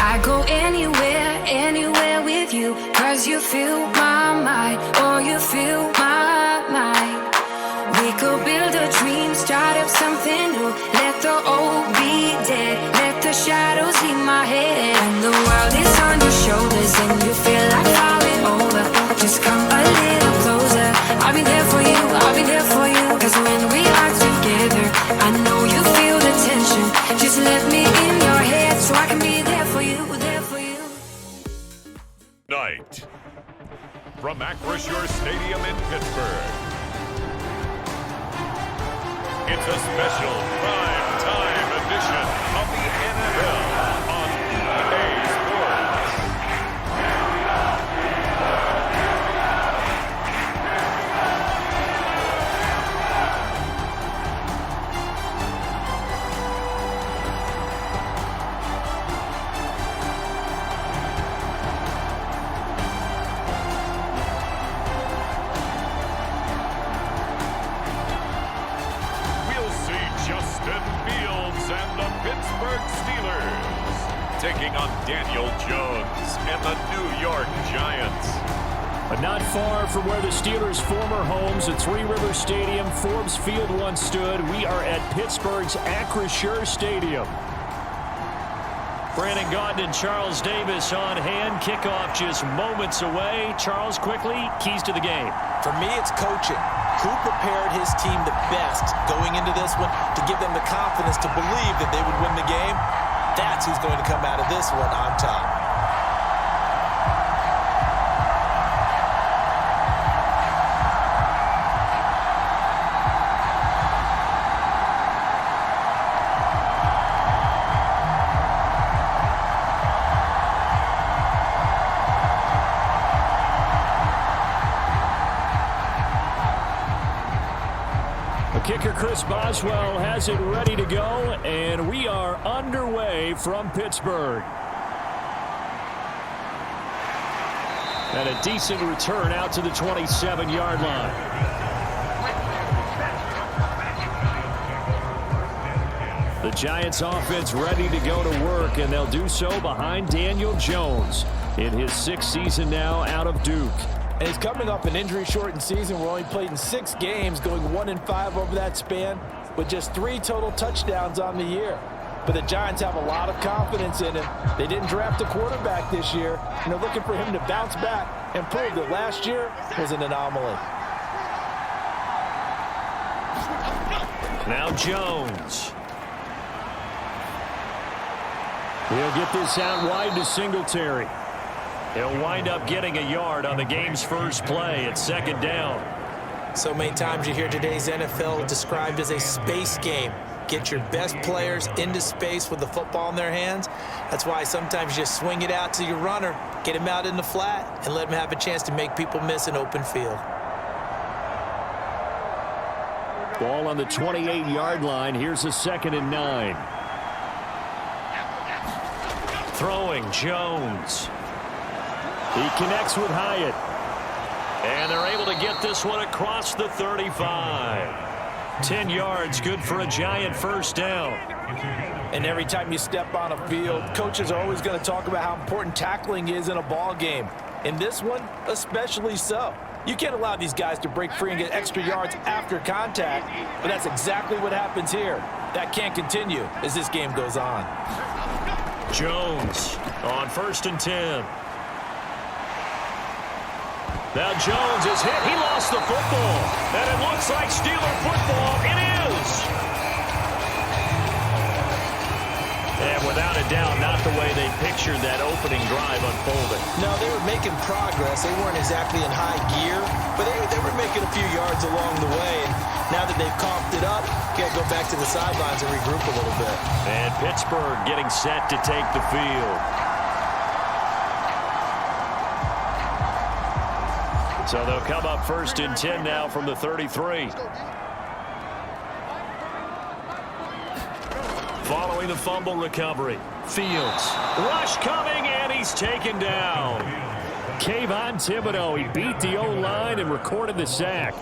I go anywhere, anywhere with you, 'cause you fill my mind, or you fill my mind. We could build a dream, start up something new. Let the old be dead, let the shadows leave my head. And the world is on your shoulders and you feel like falling over. Just come a little closer. I'll be there for you, I'll be there for you. 'Cause when we are together, I know you feel the tension. Just let me in your head so I can be there for you, there for you. Night from Acrisure Stadium in Pittsburgh. It's a special prime time edition of the NFL on EA Sports. Pittsburgh Steelers taking on Daniel Jones and the New York Giants. But not far from where the Steelers' former homes at Three River Stadium, Forbes Field once stood, we are at Pittsburgh's Acrisure Stadium. Brandon Gaudin and Charles Davis on hand. Kickoff just moments away. Charles, quickly, keys to the game. For me, it's coaching. Who prepared his team the best going into this one to give them the confidence to believe that they would win the game? That's who's going to come out of this one on top. Kicker Chris Boswell has it ready to go, and we are underway from Pittsburgh. And a decent return out to the 27-yard line. The Giants offense ready to go to work, and they'll do so behind Daniel Jones in his 6th season now out of Duke. And he's coming off an injury-shortened season. We're only played in 6 games, going 1-5 over that span, with just 3 total touchdowns on the year. But the Giants have a lot of confidence in him. They didn't draft a quarterback this year, and they're looking for him to bounce back and prove that last year was an anomaly. Now Jones. He'll get this out wide to Singletary. He'll wind up getting a yard on the game's first play at 2nd down. So many times you hear today's NFL described as a space game. Get your best players into space with the football in their hands. That's why sometimes you just swing it out to your runner, get him out in the flat, and let him have a chance to make people miss an open field. Ball on the 28-yard line. Here's a 2nd and 9. Throwing Jones. He connects with Hyatt. And they're able to get this one across the 35. 10 yards, good for a Giant first down. And every time you step on a field, coaches are always going to talk about how important tackling is in a ball game. In this one, especially so. You can't allow these guys to break free and get extra yards after contact, but that's exactly what happens here. That can't continue as this game goes on. Jones on 1st and 10. Now Jones is hit. He lost the football. And it looks like Steeler football. It is. And without a doubt, not the way they pictured that opening drive unfolding. No, they were making progress. They weren't exactly in high gear, but they were making a few yards along the way. And now that they've coughed it up, got to go back to the sidelines and regroup a little bit. And Pittsburgh getting set to take the field. So they'll come up 1st and 10 now from the 33. Following the fumble recovery, Fields. Rush coming, and he's taken down. Kayvon Thibodeau, he beat the O-line and recorded the sack.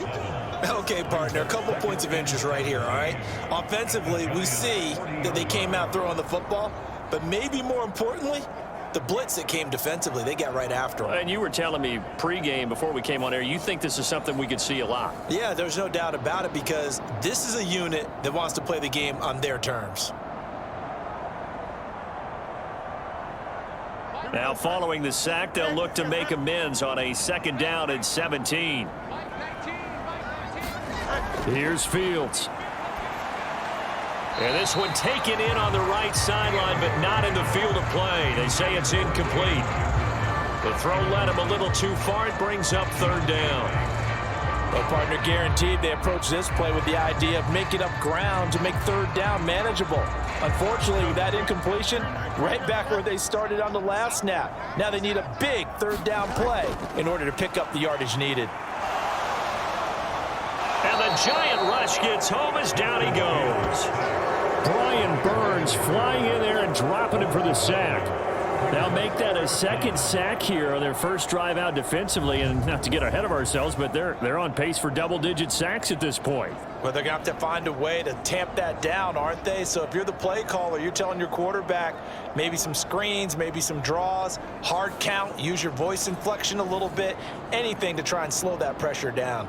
Okay, partner, a couple points of interest right here, all right? Offensively, we see that they came out throwing the football, but maybe more importantly, The blitz that came defensively, they got right after him. And you were telling me pregame before we came on air, you think this is something we could see a lot. Yeah, there's no doubt about it because this is a unit that wants to play the game on their terms. Now following the sack, they'll look to make amends on a 2nd down and 17. Here's Fields. And this one taken in on the right sideline, but not in the field of play. They say it's incomplete. The throw led him a little too far. It brings up 3rd down. Well, partner, guaranteed they approach this play with the idea of making up ground to make 3rd down manageable. Unfortunately, with that incompletion, right back where they started on the last snap. Now they need a big 3rd down play in order to pick up the yardage needed. And the giant rush gets home as down he goes. Brian Burns flying in there and dropping him for the sack. They'll make that a 2nd sack here on their first drive out defensively. And not to get ahead of ourselves, but they're on pace for double-digit sacks at this point. Well, they're going to have to find a way to tamp that down, aren't they? So if you're the play caller, you're telling your quarterback maybe some screens, maybe some draws, hard count, use your voice inflection a little bit, anything to try and slow that pressure down.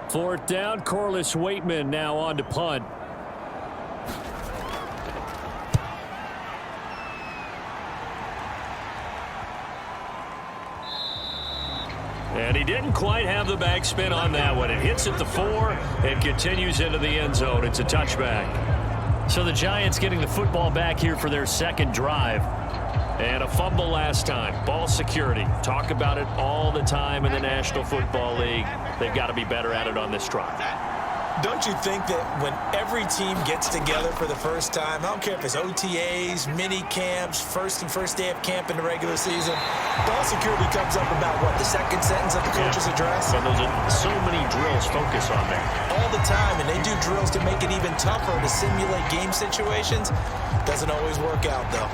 Fourth down, Corliss Waitman now on to punt. And he didn't quite have the backspin on that one. It hits at the 4 and continues into the end zone. It's a touchback. So the Giants getting the football back here for their 2nd drive. And a fumble last time. Ball security. Talk about it all the time in the National Football League. They've got to be better at it on this drive. Don't you think that when every team gets together for the first time, I don't care if it's OTAs, mini camps, first day of camp in the regular season, ball security comes up about what, the 2nd sentence of the coach's address? And those are so many drills focus on that. All the time, and they do drills to make it even tougher to simulate game situations. Doesn't always work out, though.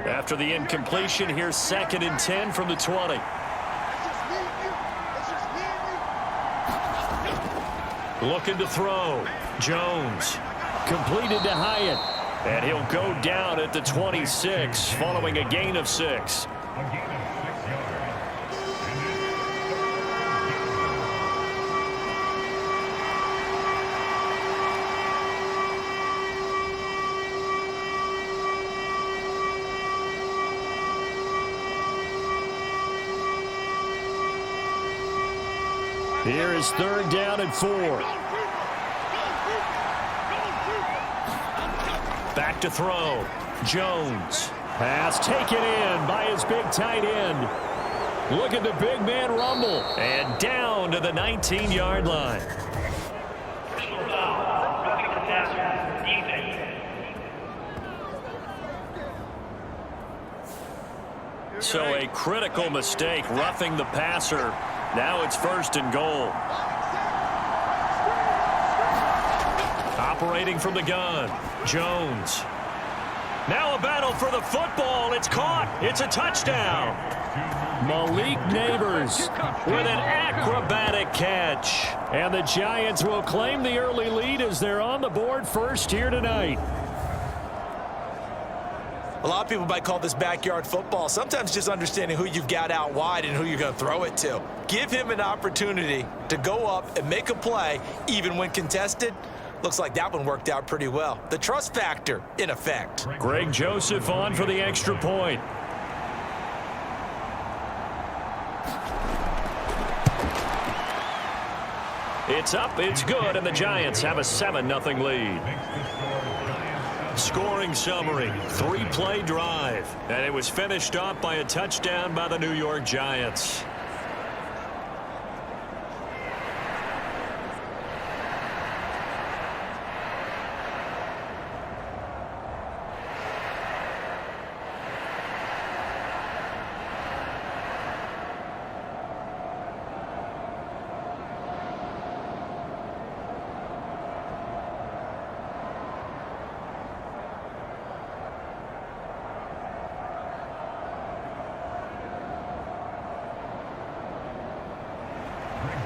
After the incompletion, here's 2nd and 10 from the 20. Looking to throw. Jones. Completed to Hyatt. And he'll go down at the 26 following a gain of 6. Here is 3rd down and 4. Back to throw. Jones. Pass taken in by his big tight end. Look at the big man rumble. And down to the 19-yard line. So a critical mistake, roughing the passer. Now it's 1st and goal. Operating from the gun, Jones. Now a battle for the football. It's caught. It's a touchdown. Malik Neighbors with an acrobatic catch. And the Giants will claim the early lead as they're on the board first here tonight. A lot of people might call this backyard football. Sometimes just understanding who you've got out wide and who you're going to throw it to. Give him an opportunity to go up and make a play, even when contested. Looks like that one worked out pretty well. The trust factor in effect. Greg Joseph on for the extra point. It's up, it's good, and the Giants have a 7-0 lead. Scoring summary, 3-play drive, and it was finished off by a touchdown by the New York Giants.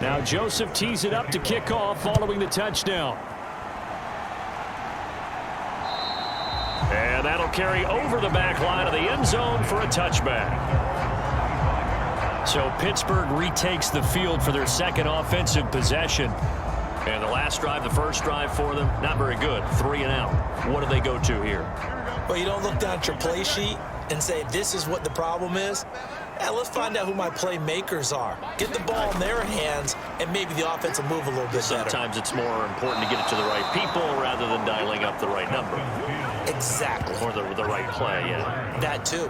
Now Joseph tees it up to kick off following the touchdown. And that'll carry over the back line of the end zone for a touchback. So Pittsburgh retakes the field for their second offensive possession. And the last drive, the first drive for them, not very good. 3 and out. What do they go to here? Well, you don't look down at your play sheet and say, this is what the problem is. Let's find out who my playmakers are. Get the ball in their hands, and maybe the offense will move a little bit better. Sometimes it's more important to get it to the right people rather than dialing up the right number. Exactly. Or the right play, yeah. That too.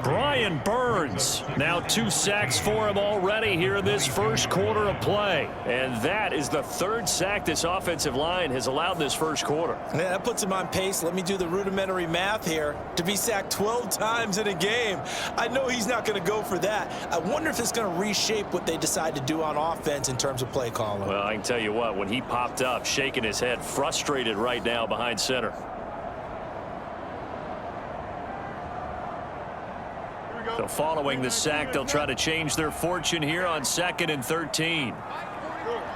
Brian Burns, now 2 sacks for him already here in this first quarter of play. And that is the 3rd sack this offensive line has allowed this first quarter. Yeah, that puts him on pace. Let me do the rudimentary math here. To be sacked 12 times in a game. I know he's not going to go for that. I wonder if it's going to reshape what they decide to do on offense in terms of play calling. Well, I can tell you what, when he popped up, shaking his head, frustrated right now behind center. So following the sack, they'll try to change their fortune here on 2nd and 13.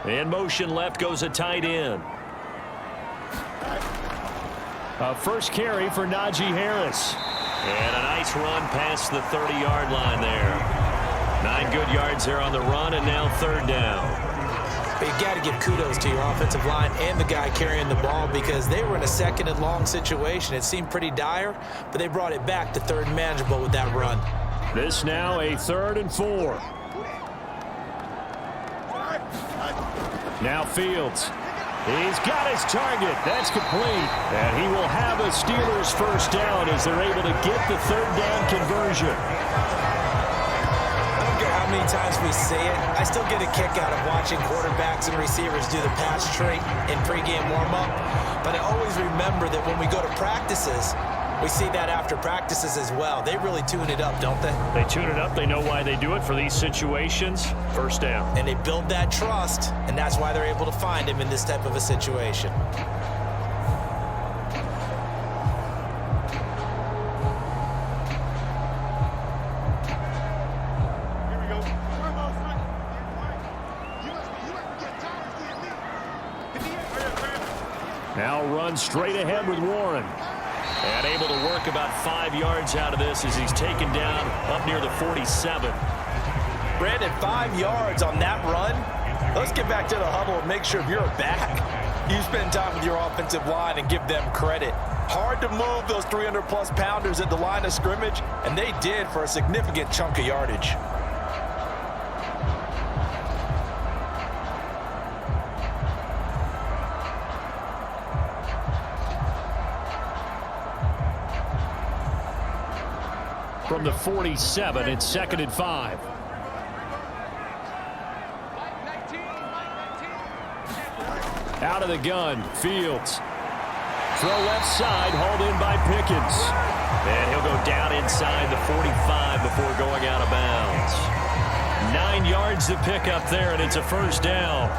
In motion left goes a tight end. A first carry for Najee Harris. And a nice run past the 30-yard line there. 9 good yards there on the run, and now 3rd down. But you got to give kudos to your offensive line and the guy carrying the ball because they were in a 2nd and long situation. It seemed pretty dire, but they brought it back to 3rd and manageable with that run. This now a 3rd and 4. Now Fields. He's got his target. That's complete. And he will have a Steelers first down as they're able to get the 3rd down conversion. I don't care how many times we say it. I still get a kick out of watching quarterbacks and receivers do the pass trait in pregame warm-up. But I always remember that when we go to practices, we see that after practices as well. They really tune it up, don't they? They tune it up. They know why they do it for these situations. First down. And they build that trust, and that's why they're able to find him in this type of a situation. Now run straight ahead with Warren. And able to work about 5 yards out of this as he's taken down up near the 47. Brandon, 5 yards on that run. Let's get back to the huddle and make sure if you're back, you spend time with your offensive line and give them credit. Hard to move those 300-plus pounders at the line of scrimmage, and they did for a significant chunk of yardage. From the 47, it's 2nd and 5. Out of the gun, Fields. Throw left side, hauled in by Pickens. And he'll go down inside the 45 before going out of bounds. 9 yards to pick up there, and it's a first down.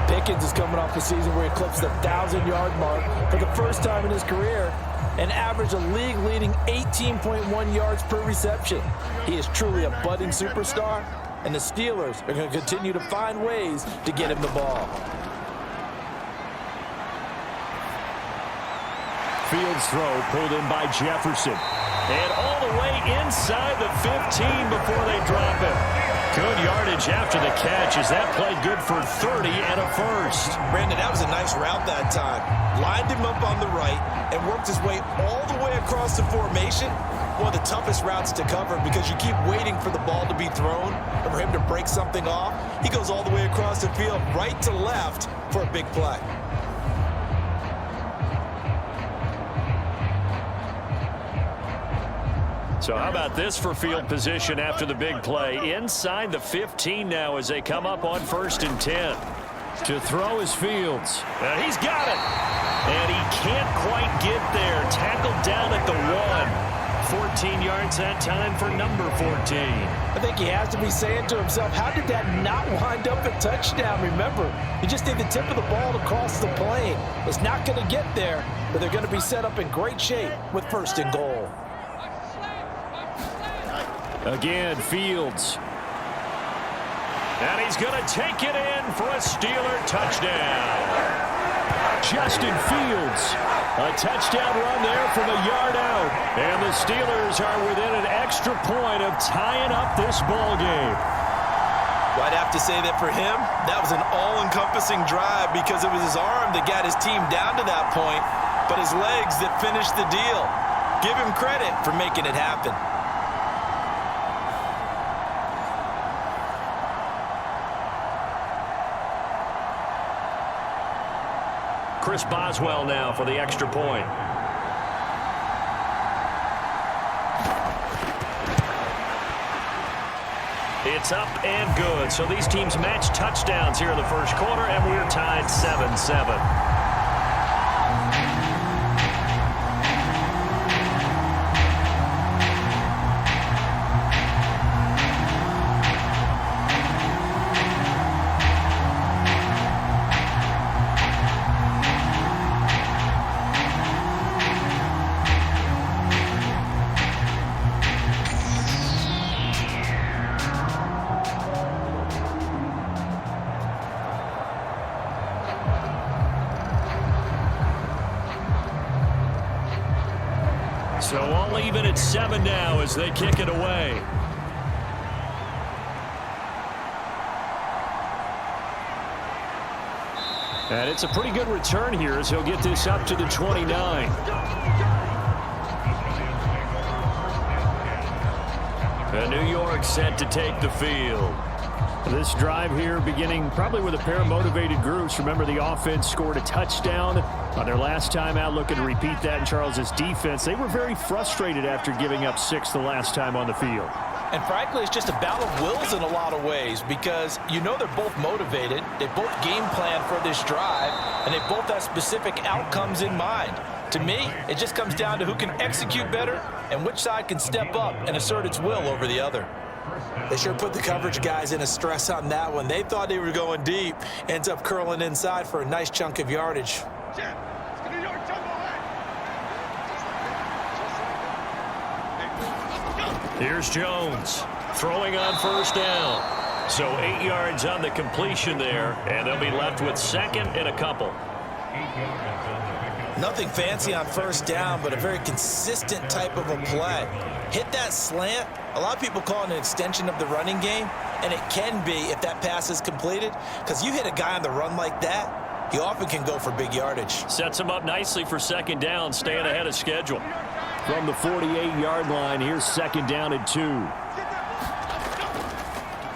Pickens is coming off a season where he eclipsed the 1,000-yard mark for the first time in his career and averaged a league-leading 18.1 yards per reception. He is truly a budding superstar, and the Steelers are going to continue to find ways to get him the ball. Fields throw pulled in by Jefferson. And all the way inside the 15 before they drop it. Good yardage after the catch as that play good for 30 and a first. Brandon, that was a nice route that time. Lined him up on the right and worked his way all the way across the formation. One of the toughest routes to cover because you keep waiting for the ball to be thrown or for him to break something off. He goes all the way across the field, right to left for a big play. So how about this for field position after the big play? Inside the 15 now as they come up on 1st and 10. To throw is Fields. And he's got it. And he can't quite get there. Tackled down at the 1. 14 yards that time for number 14. I think he has to be saying to himself, how did that not wind up a touchdown? Remember, you just need the tip of the ball to cross the plane. It's not going to get there, but they're going to be set up in great shape with 1st and goal. Again, Fields. And he's going to take it in for a Steeler touchdown. Justin Fields, a touchdown run there from a yard out. And the Steelers are within an extra point of tying up this ball game. Well, I'd have to say that for him, that was an all-encompassing drive because it was his arm that got his team down to that point, but his legs that finished the deal. Give him credit for making it happen. Chris Boswell now for the extra point. It's up and good. So these teams match touchdowns here in the first quarter, and we're tied 7-7. So all even at 7 now as they kick it away. And it's a pretty good return here as he'll get this up to the 29. And New York set to take the field. This drive here beginning probably with a pair of motivated groups. Remember, the offense scored a touchdown on their last time out, looking to repeat that in Charles's defense. They were very frustrated after giving up 6 the last time on the field. And frankly, it's just a battle of wills in a lot of ways because you know they're both motivated. They both game plan for this drive, and they both have specific outcomes in mind. To me, it just comes down to who can execute better and which side can step up and assert its will over the other. They sure put the coverage guys in a stress on that one. They thought they were going deep. Ends up curling inside for a nice chunk of yardage. Here's Jones throwing on first down. So 8 yards on the completion there, and they'll be left with second and a couple. Nothing fancy on first down, but a very consistent type of a play. Hit that slant. A lot of people call it an extension of the running game, and it can be if that pass is completed, because you hit a guy on the run like that, he often can go for big yardage. Sets him up nicely for second down, staying ahead of schedule. From the 48-yard line, here's second down and 2.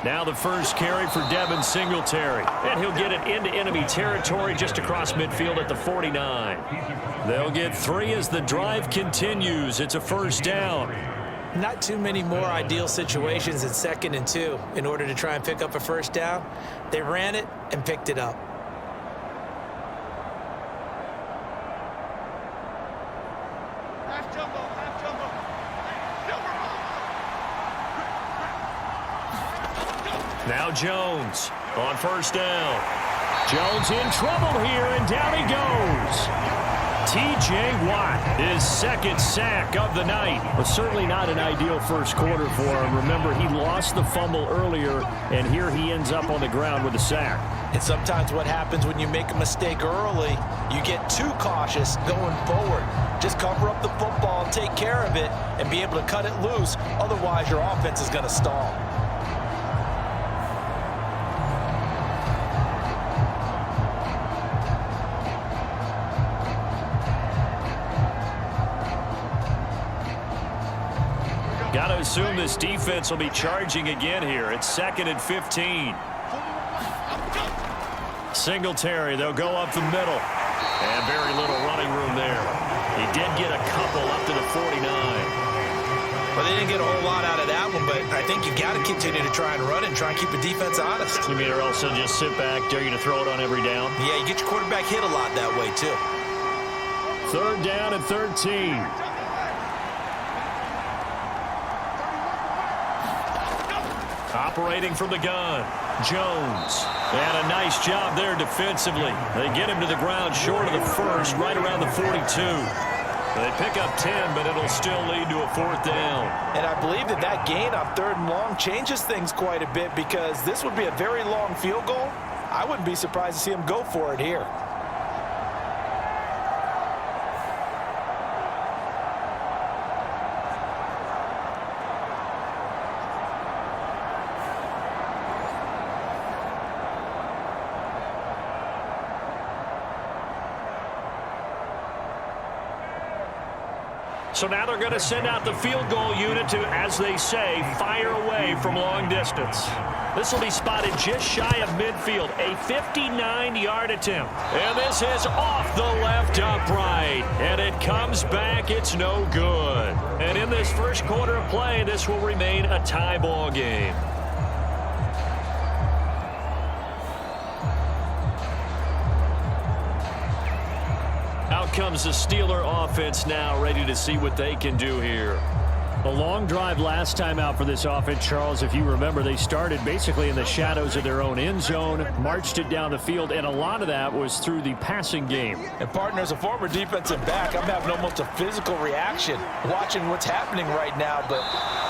Now the first carry for Devin Singletary. And he'll get it into enemy territory just across midfield at the 49. They'll get 3 as the drive continues. It's a first down. Not too many more ideal situations in second and 2 in order to try and pick up a first down. They ran it and picked it up. Now Jones on first down. Jones in trouble here, and down he goes. T.J. Watt, his second sack of the night. But certainly not an ideal first quarter for him. Remember, he lost the fumble earlier, and here he ends up on the ground with a sack. And sometimes what happens when you make a mistake early, you get too cautious going forward. Just cover up the football and take care of it and be able to cut it loose. Otherwise, your offense is going to stall. Got to assume this defense will be charging again here. It's second and 15. Singletary, they'll go up the middle. And very little running room there. He did get a couple up to the 49. Well, they didn't get a whole lot out of that one, but I think you've got to continue to try and run and try and keep the defense honest. You mean or else they'll just sit back, dare you to throw it on every down? Yeah, you get your quarterback hit a lot that way, too. Third down and 13. Operating from the gun, Jones. And a nice job there defensively. They get him to the ground short of the first, right around the 42. They pick up 10, but it'll still lead to a 4th down. And I believe that gain on 3rd and long changes things quite a bit, because this would be a very long field goal. I wouldn't be surprised to see him go for it here. So now they're going to send out the field goal unit to, as they say, fire away from long distance. This will be spotted just shy of midfield, a 59-yard attempt. And this is off the left upright. And it comes back. It's no good. And in this first quarter of play, this will remain a tie ball game. Out comes the Steeler offense now, ready to see what they can do here. A long drive last time out for this offense, Charles. If you remember, they started basically in the shadows of their own end zone, marched it down the field, and a lot of that was through the passing game. And, partner, as a former defensive back, I'm having almost a physical reaction watching what's happening right now. But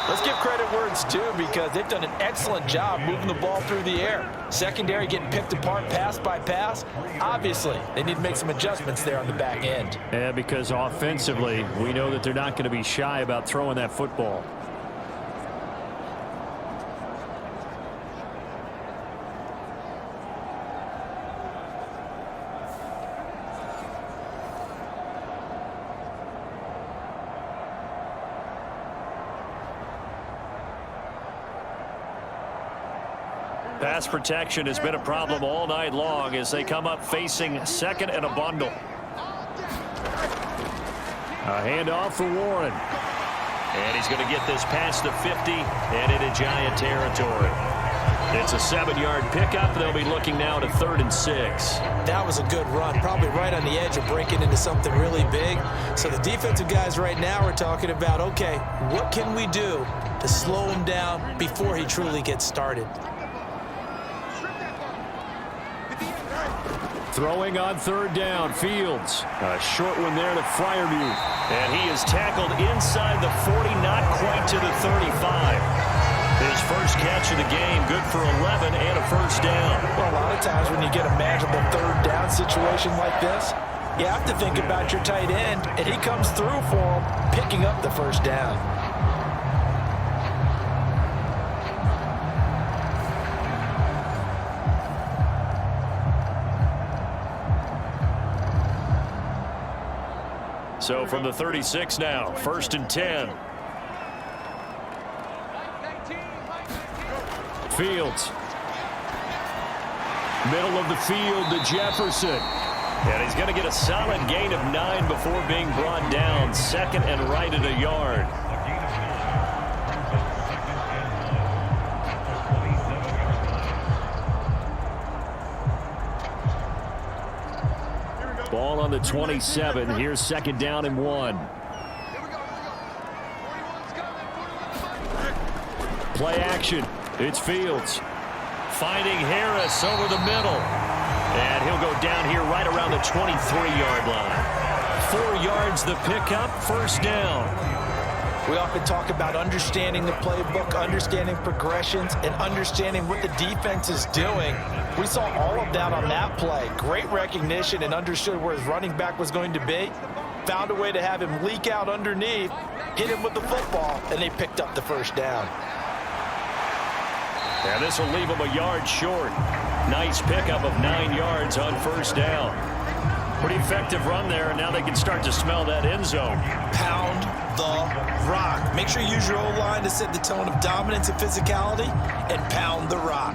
let's give credit where it's due, because they've done an excellent job moving the ball through the air. Secondary getting picked apart pass by pass. Obviously, they need to make some adjustments there on the back end. Yeah, because offensively, we know that they're not going to be shy about throwing that football. Pass protection has been a problem all night long as they come up facing 2nd and a bundle. A handoff for Warren. And he's going to get this past the 50 and into Giant territory. It's a 7-yard pickup. They'll be looking now to 3rd and 6. That was a good run, probably right on the edge of breaking into something really big. So the defensive guys right now are talking about, okay, what can we do to slow him down before he truly gets started? Throwing on 3rd down, Fields. A short one there to Freiermuth. And he is tackled inside the 40, not quite to the 35. His first catch of the game, good for 11 and a 1st down. Well, a lot of times when you get a manageable 3rd down situation like this, you have to think about your tight end, and he comes through for him, picking up the 1st down. So from the 36 now, 1st and 10. Fields. Middle of the field to Jefferson. And he's going to get a solid gain of 9 before being brought down. 2nd and right at a yard. Ball on the 27. Here's 2nd down and 1. Play action. It's Fields. Finding Harris over the middle. And he'll go down here right around the 23-yard line. 4 yards the pickup, 1st down. We often talk about understanding the playbook, understanding progressions, and understanding what the defense is doing. We saw all of that on that play. Great recognition and understood where his running back was going to be. Found a way to have him leak out underneath, hit him with the football, and they picked up the 1st down. And this will leave him a yard short. Nice pickup of 9 yards on 1st down. Pretty effective run there, and now they can start to smell that end zone. Pound the rock. Make sure you use your O-line to set the tone of dominance and physicality, and pound the rock.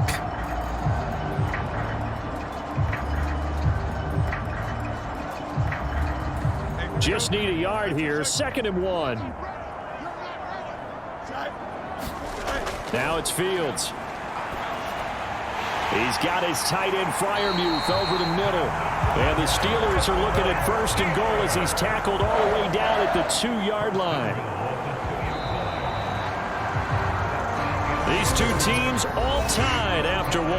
Just need a yard here. 2nd and 1. Now it's Fields. He's got his tight end Freiermuth over the middle. And the Steelers are looking at 1st and goal as he's tackled all the way down at the 2-yard line. These two teams all tied after 1.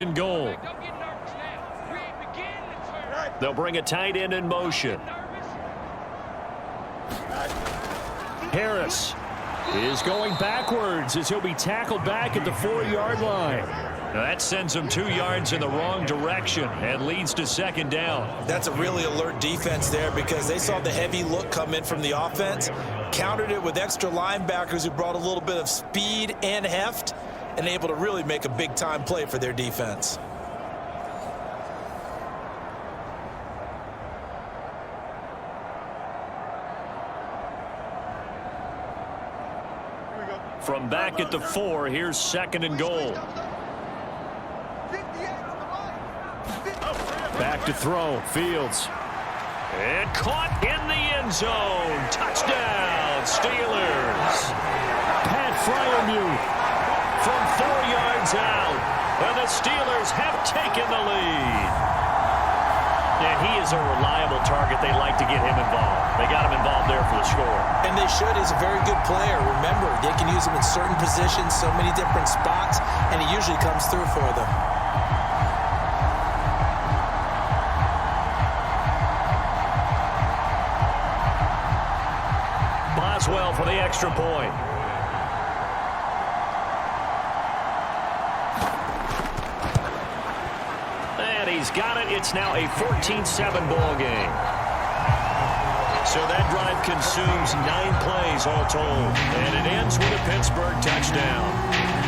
and goal. They'll bring a tight end in motion. Harris is going backwards as he'll be tackled back at the 4-yard line. Now that sends him 2 yards in the wrong direction and leads to second down. That's a really alert defense there because they saw the heavy look come in from the offense, countered it with extra linebackers who brought a little bit of speed and heft, and able to really make a big-time play for their defense. From back at the 4, here's second and goal. Back to throw, Fields. And caught in the end zone. Touchdown, Steelers. Pat Fryermuth from 4 yards out. And the Steelers have taken the lead. And he is a reliable target. They like to get him involved. They got him involved there for the score. And they should. He's a very good player. Remember, they can use him in certain positions, so many different spots, and he usually comes through for them. Boswell for the extra point. And he's got it. It's now a 14-7 ball game. So that drive consumes 9 plays all told. And it ends with a Pittsburgh touchdown.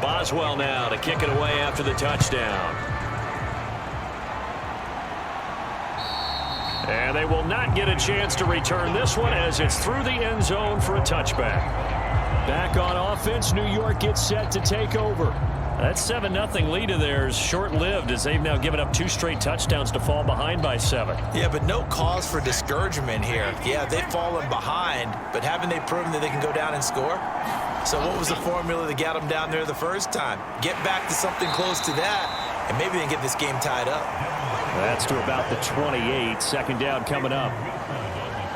Boswell now to kick it away after the touchdown. And they will not get a chance to return this one as it's through the end zone for a touchback. Back on offense, New York gets set to take over. That 7-0 lead of theirs short-lived as they've now given up 2 straight touchdowns to fall behind by 7. Yeah, but no cause for discouragement here. Yeah, they've fallen behind, but haven't they proven that they can go down and score? So what was the formula that got them down there the first time? Get back to something close to that, and maybe they can get this game tied up. That's to about the 28. Second down coming up.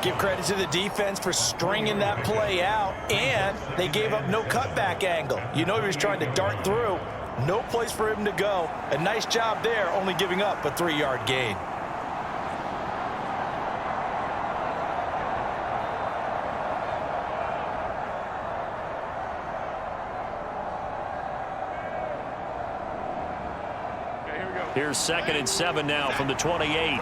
Give credit to the defense for stringing that play out, and they gave up no cutback angle. You know he was trying to dart through. No place for him to go. A nice job there, only giving up a 3-yard gain. Here's second and 7 now from the 28.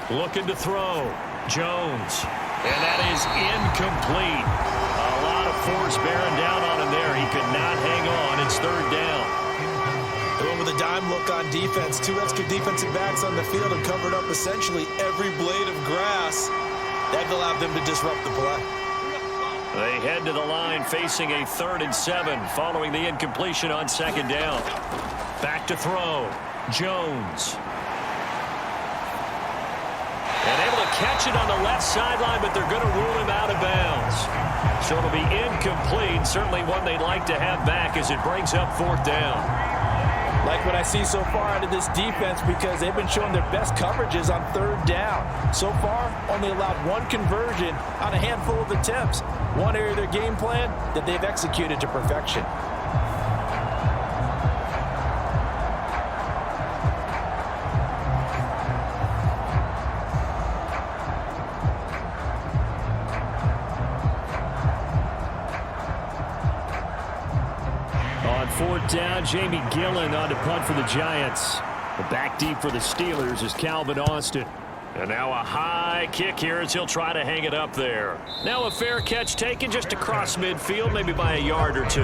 Looking to throw. Jones. And that is incomplete. A lot of force bearing down on him there. He could not hang on. It's third down. They went with a dime look on defense. 2 extra defensive backs on the field and covered up essentially every blade of grass. That allowed them to disrupt the play. They head to the line facing a 3rd and 7 following the incompletion on second down. Back to throw. Jones. And able to catch it on the left sideline, but they're going to rule him out of bounds. So it'll be incomplete. Certainly one they'd like to have back as it brings up 4th down. Like what I see so far out of this defense because they've been showing their best coverages on 3rd down. So far, only allowed 1 conversion on a handful of attempts. One area of their game plan that they've executed to perfection. On 4th down, Jamie Gillen on to punt for the Giants. The back deep for the Steelers is Calvin Austin. And now a high kick here as he'll try to hang it up there. Now a fair catch taken just across midfield, maybe by a yard or 2.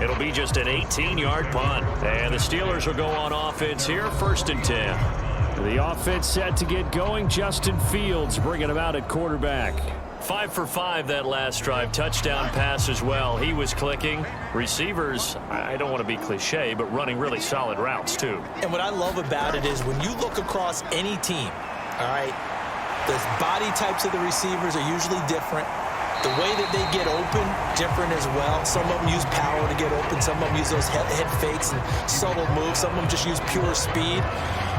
It'll be just an 18-yard punt. And the Steelers will go on offense here, 1st and 10. The offense set to get going. Justin Fields bringing him out at quarterback. 5 for 5 that last drive. Touchdown pass as well. He was clicking. Receivers, I don't want to be cliche, but running really solid routes too. And what I love about it is when you look across any team, all right, the body types of the receivers are usually different. The way that they get open, different as well. Some of them use power to get open. Some of them use those head fakes and subtle moves. Some of them just use pure speed.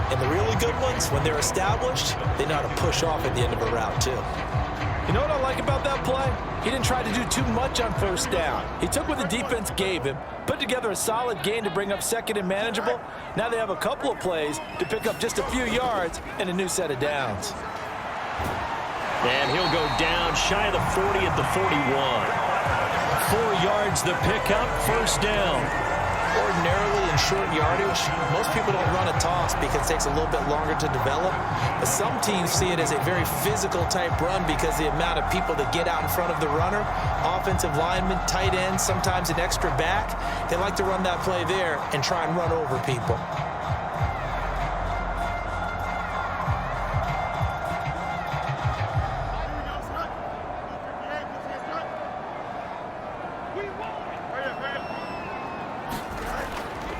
And the really good ones, when they're established, they know how to push off at the end of a route too. You know what I like about that play? He didn't try to do too much on first down. He took what the defense gave him, put together a solid gain to bring up second and manageable. Now they have a couple of plays to pick up just a few yards and a new set of downs. And he'll go down shy of the 40 at the 41. 4 yards the pickup, first down. Ordinarily in short yardage, most people don't run a toss because it takes a little bit longer to develop. But some teams see it as a very physical type run because the amount of people that get out in front of the runner, offensive linemen, tight ends, sometimes an extra back, they like to run that play there and try and run over people.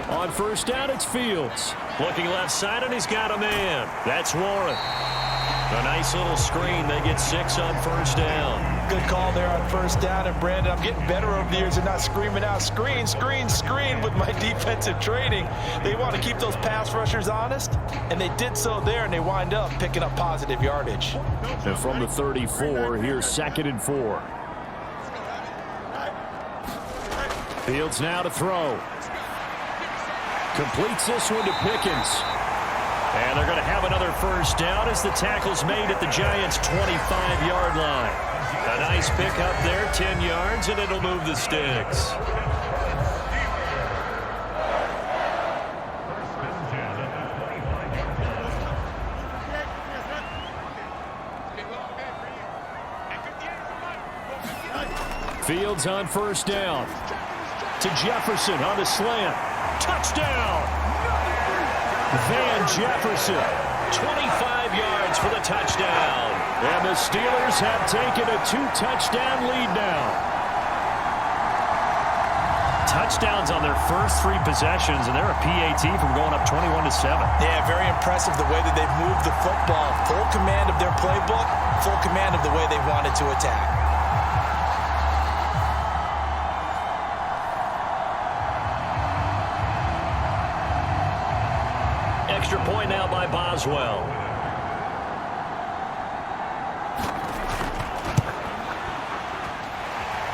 On first down, it's Fields. Looking left side, and he's got a man. That's Warren. A nice little screen. They get 6 on first down. Good call there on first down. And, Brandon, I'm getting better over the years and not screaming out, screen, screen, screen with my defensive training. They want to keep those pass rushers honest, and they did so there, and they wind up picking up positive yardage. And from the 34, here's 2nd and 4. Fields now to throw. Completes this one to Pickens. And they're going to have another first down as the tackle's made at the Giants' 25-yard line. A nice pickup there, 10 yards, and it'll move the sticks. Fields on first down. To Jefferson on the slant. Touchdown! Van Jefferson, 25 yards for the touchdown. And the Steelers have taken a 2-touchdown lead now. Touchdowns on their first 3 possessions, and they're a PAT from going up 21-7. Yeah, very impressive the way that they've moved the football. Full command of their playbook, full command of the way they wanted to attack. Extra point now by Boswell.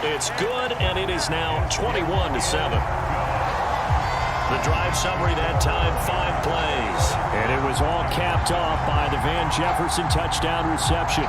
It's good, and it is now 21-7. The drive summary that time, 5 plays. And it was all capped off by the Van Jefferson touchdown reception.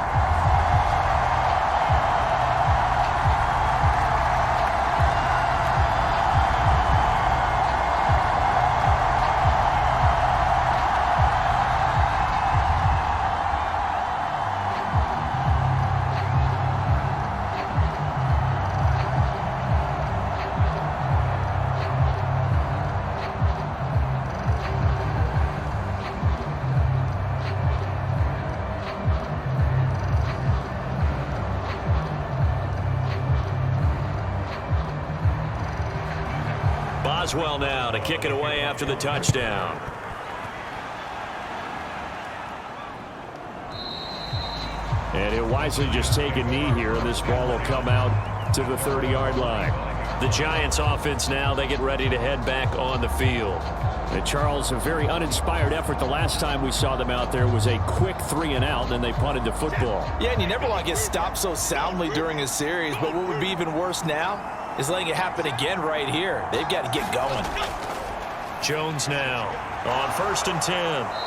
Boswell now to kick it away after the touchdown. And he'll wisely just take a knee here, and this ball will come out to the 30-yard line. The Giants offense now, they get ready to head back on the field. And Charles, a very uninspired effort. The last time we saw them out there was a quick 3-and-out, and they punted the football. Yeah, and you never want to get stopped so soundly during a series, but what would be even worse now is letting it happen again right here. They've got to get going. Jones now on 1st and 10.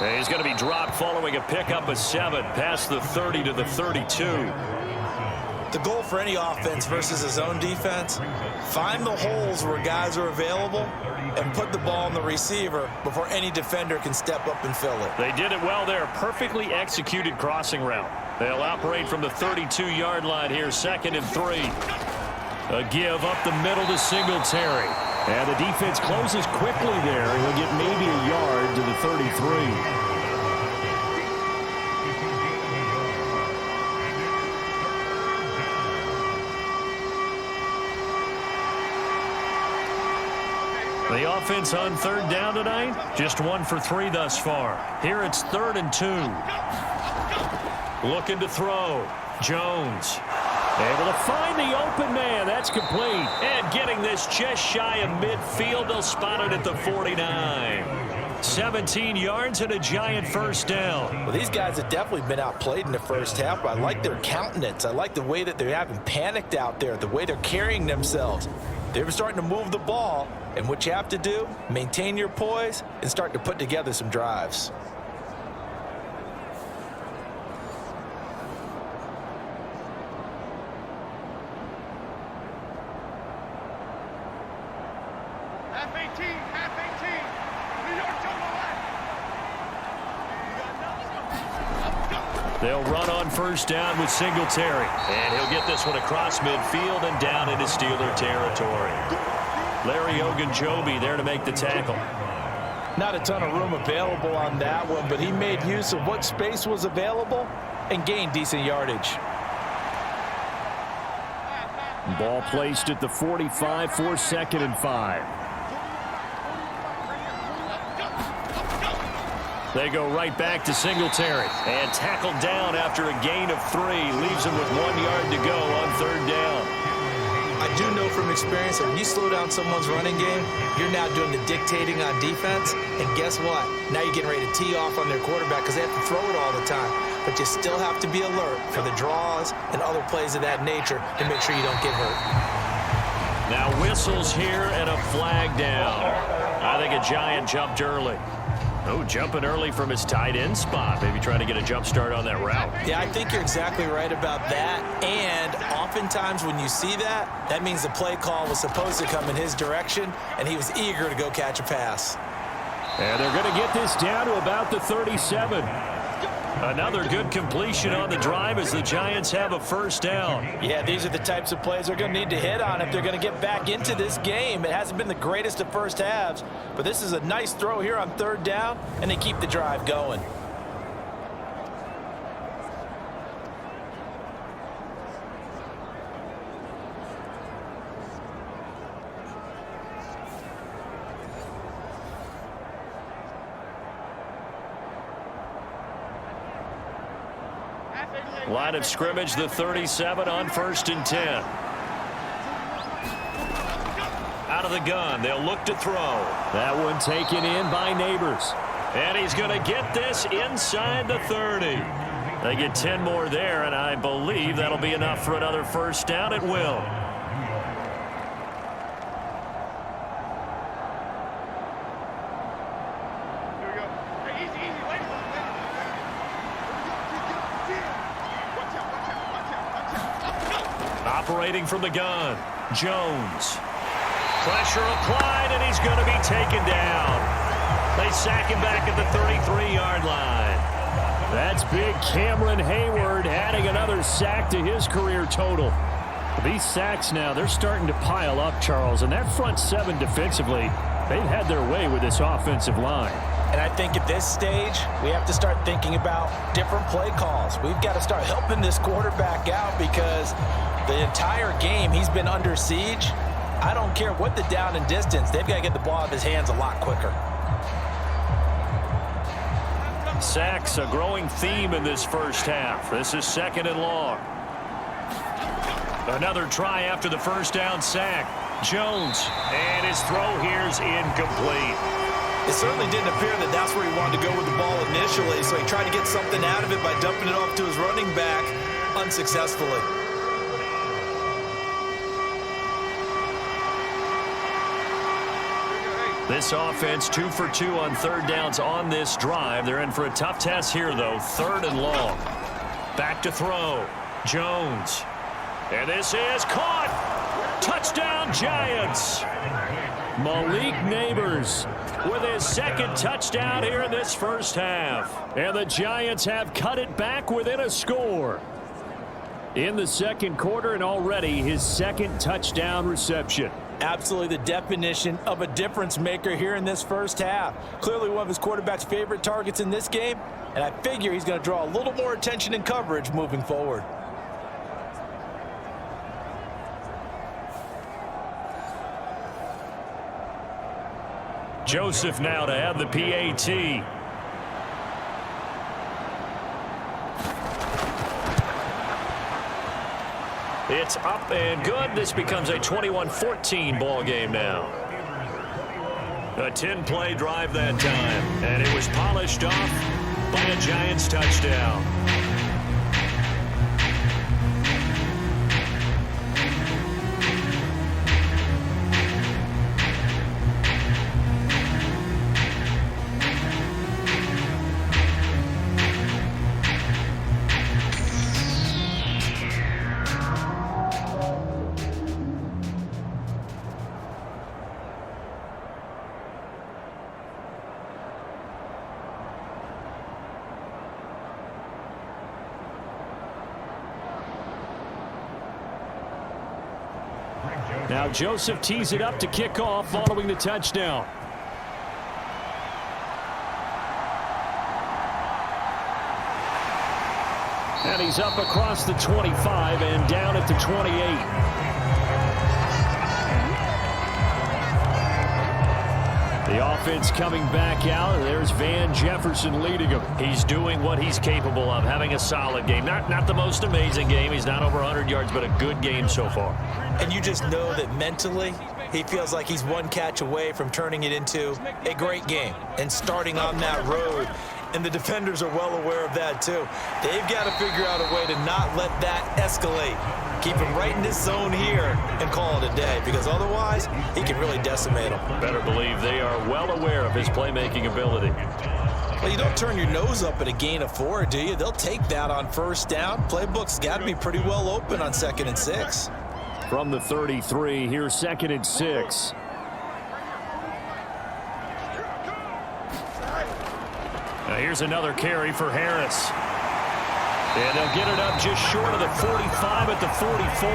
And he's going to be dropped following a pickup of 7 past the 30 to the 32. The goal for any offense versus his own defense, find the holes where guys are available and put the ball on the receiver before any defender can step up and fill it. They did it well there. Perfectly executed crossing route. They'll operate from the 32-yard line here, 2nd and 3. A give up the middle to Singletary. And the defense closes quickly there. He'll get maybe a yard to the 33. The offense on third down tonight, just 1 for 3 thus far. Here it's 3rd and 2. Looking to throw. Jones. Able to find the open man. That's complete. And getting this just shy of midfield. They'll spot it at the 49. 17 yards and a Giant first down. Well, these guys have definitely been outplayed in the first half, but I like their countenance. I like the way that they haven't panicked out there, the way they're carrying themselves. They're starting to move the ball, and what you have to do, maintain your poise and start to put together some drives. They'll run on first down with Singletary. And he'll get this one across midfield and down into Steeler territory. Larry Ogunjobi there to make the tackle. Not a ton of room available on that one, but he made use of what space was available and gained decent yardage. Ball placed at the 45 for 2nd and 5. They go right back to Singletary. And tackled down after a gain of 3. Leaves him with 1 yard to go on third down. I do know from experience that when you slow down someone's running game, you're now doing the dictating on defense. And guess what? Now you're getting ready to tee off on their quarterback because they have to throw it all the time. But you still have to be alert for the draws and other plays of that nature to make sure you don't get hurt. Now whistles here and a flag down. I think a Giant jumped early. Oh, jumping early from his tight end spot. Maybe trying to get a jump start on that route. Yeah, I think you're exactly right about that. And oftentimes when you see that, that means the play call was supposed to come in his direction, and he was eager to go catch a pass. And they're going to get this down to about the 37. Another good completion on the drive as the Giants have a first down. Yeah, these are the types of plays they're going to need to hit on if they're going to get back into this game. It hasn't been the greatest of first halves, but this is a nice throw here on third down, and they keep the drive going. Line of scrimmage, the 37 on 1st and 10. Out of the gun, they'll look to throw. That one taken in by Neighbors. And he's going to get this inside the 30. They get 10 more there, and I believe that'll be enough for another first down. It will. Operating from the gun, Jones. Pressure applied, and he's going to be taken down. They sack him back at the 33-yard line. That's big Cameron Hayward adding another sack to his career total. These sacks now, they're starting to pile up, Charles, and that front seven defensively, they've had their way with this offensive line. And I think at this stage, we have to start thinking about different play calls. We've got to start helping this quarterback out because the entire game he's been under siege. I don't care what the down and distance, they've got to get the ball out of his hands a lot quicker. Sacks, a growing theme in this first half. This is 2nd and long. Another try after the first down sack. Jones, and his throw here's incomplete. It certainly didn't appear that that's where he wanted to go with the ball initially, so he tried to get something out of it by dumping it off to his running back unsuccessfully. This offense 2 for 2 on third downs on this drive. They're in for a tough test here, though. 3rd and long. Back to throw. Jones. And this is caught. Touchdown, Giants. Malik Neighbors With his 2nd touchdown here in this first half. And the Giants have cut it back within a score in the 2nd quarter, and already his 2nd touchdown reception. Absolutely the definition of a difference maker here in this first half. Clearly one of his quarterback's favorite targets in this game, and I figure he's going to draw a little more attention and coverage moving forward. Joseph now to have the PAT. It's up and good. This becomes a 21-14 ball game now. A 10-play drive that time, and it was polished off by a Giants touchdown. Now Joseph tees it up to kick off following the touchdown. And he's up across the 25 and down at the 28. The offense coming back out. There's Van Jefferson leading him. He's doing what he's capable of, having a solid game. Not the most amazing game. He's not over 100 yards, but a good game so far. And you just know that mentally he feels like he's one catch away from turning it into a great game and starting on that road. And the defenders are well aware of that too. They've got to figure out a way to not let that escalate. Keep him right in this zone here and call it a day, because otherwise he can really decimate them. Better believe they are well aware of his playmaking ability. Well, you don't turn your nose up at a gain of 4, do you? They'll take that on first down. Playbook's got to be pretty well open on 2nd and 6. From the 33, here's 2nd and 6. Now here's another carry for Harris. And they'll get it up just short of the 45 at the 44.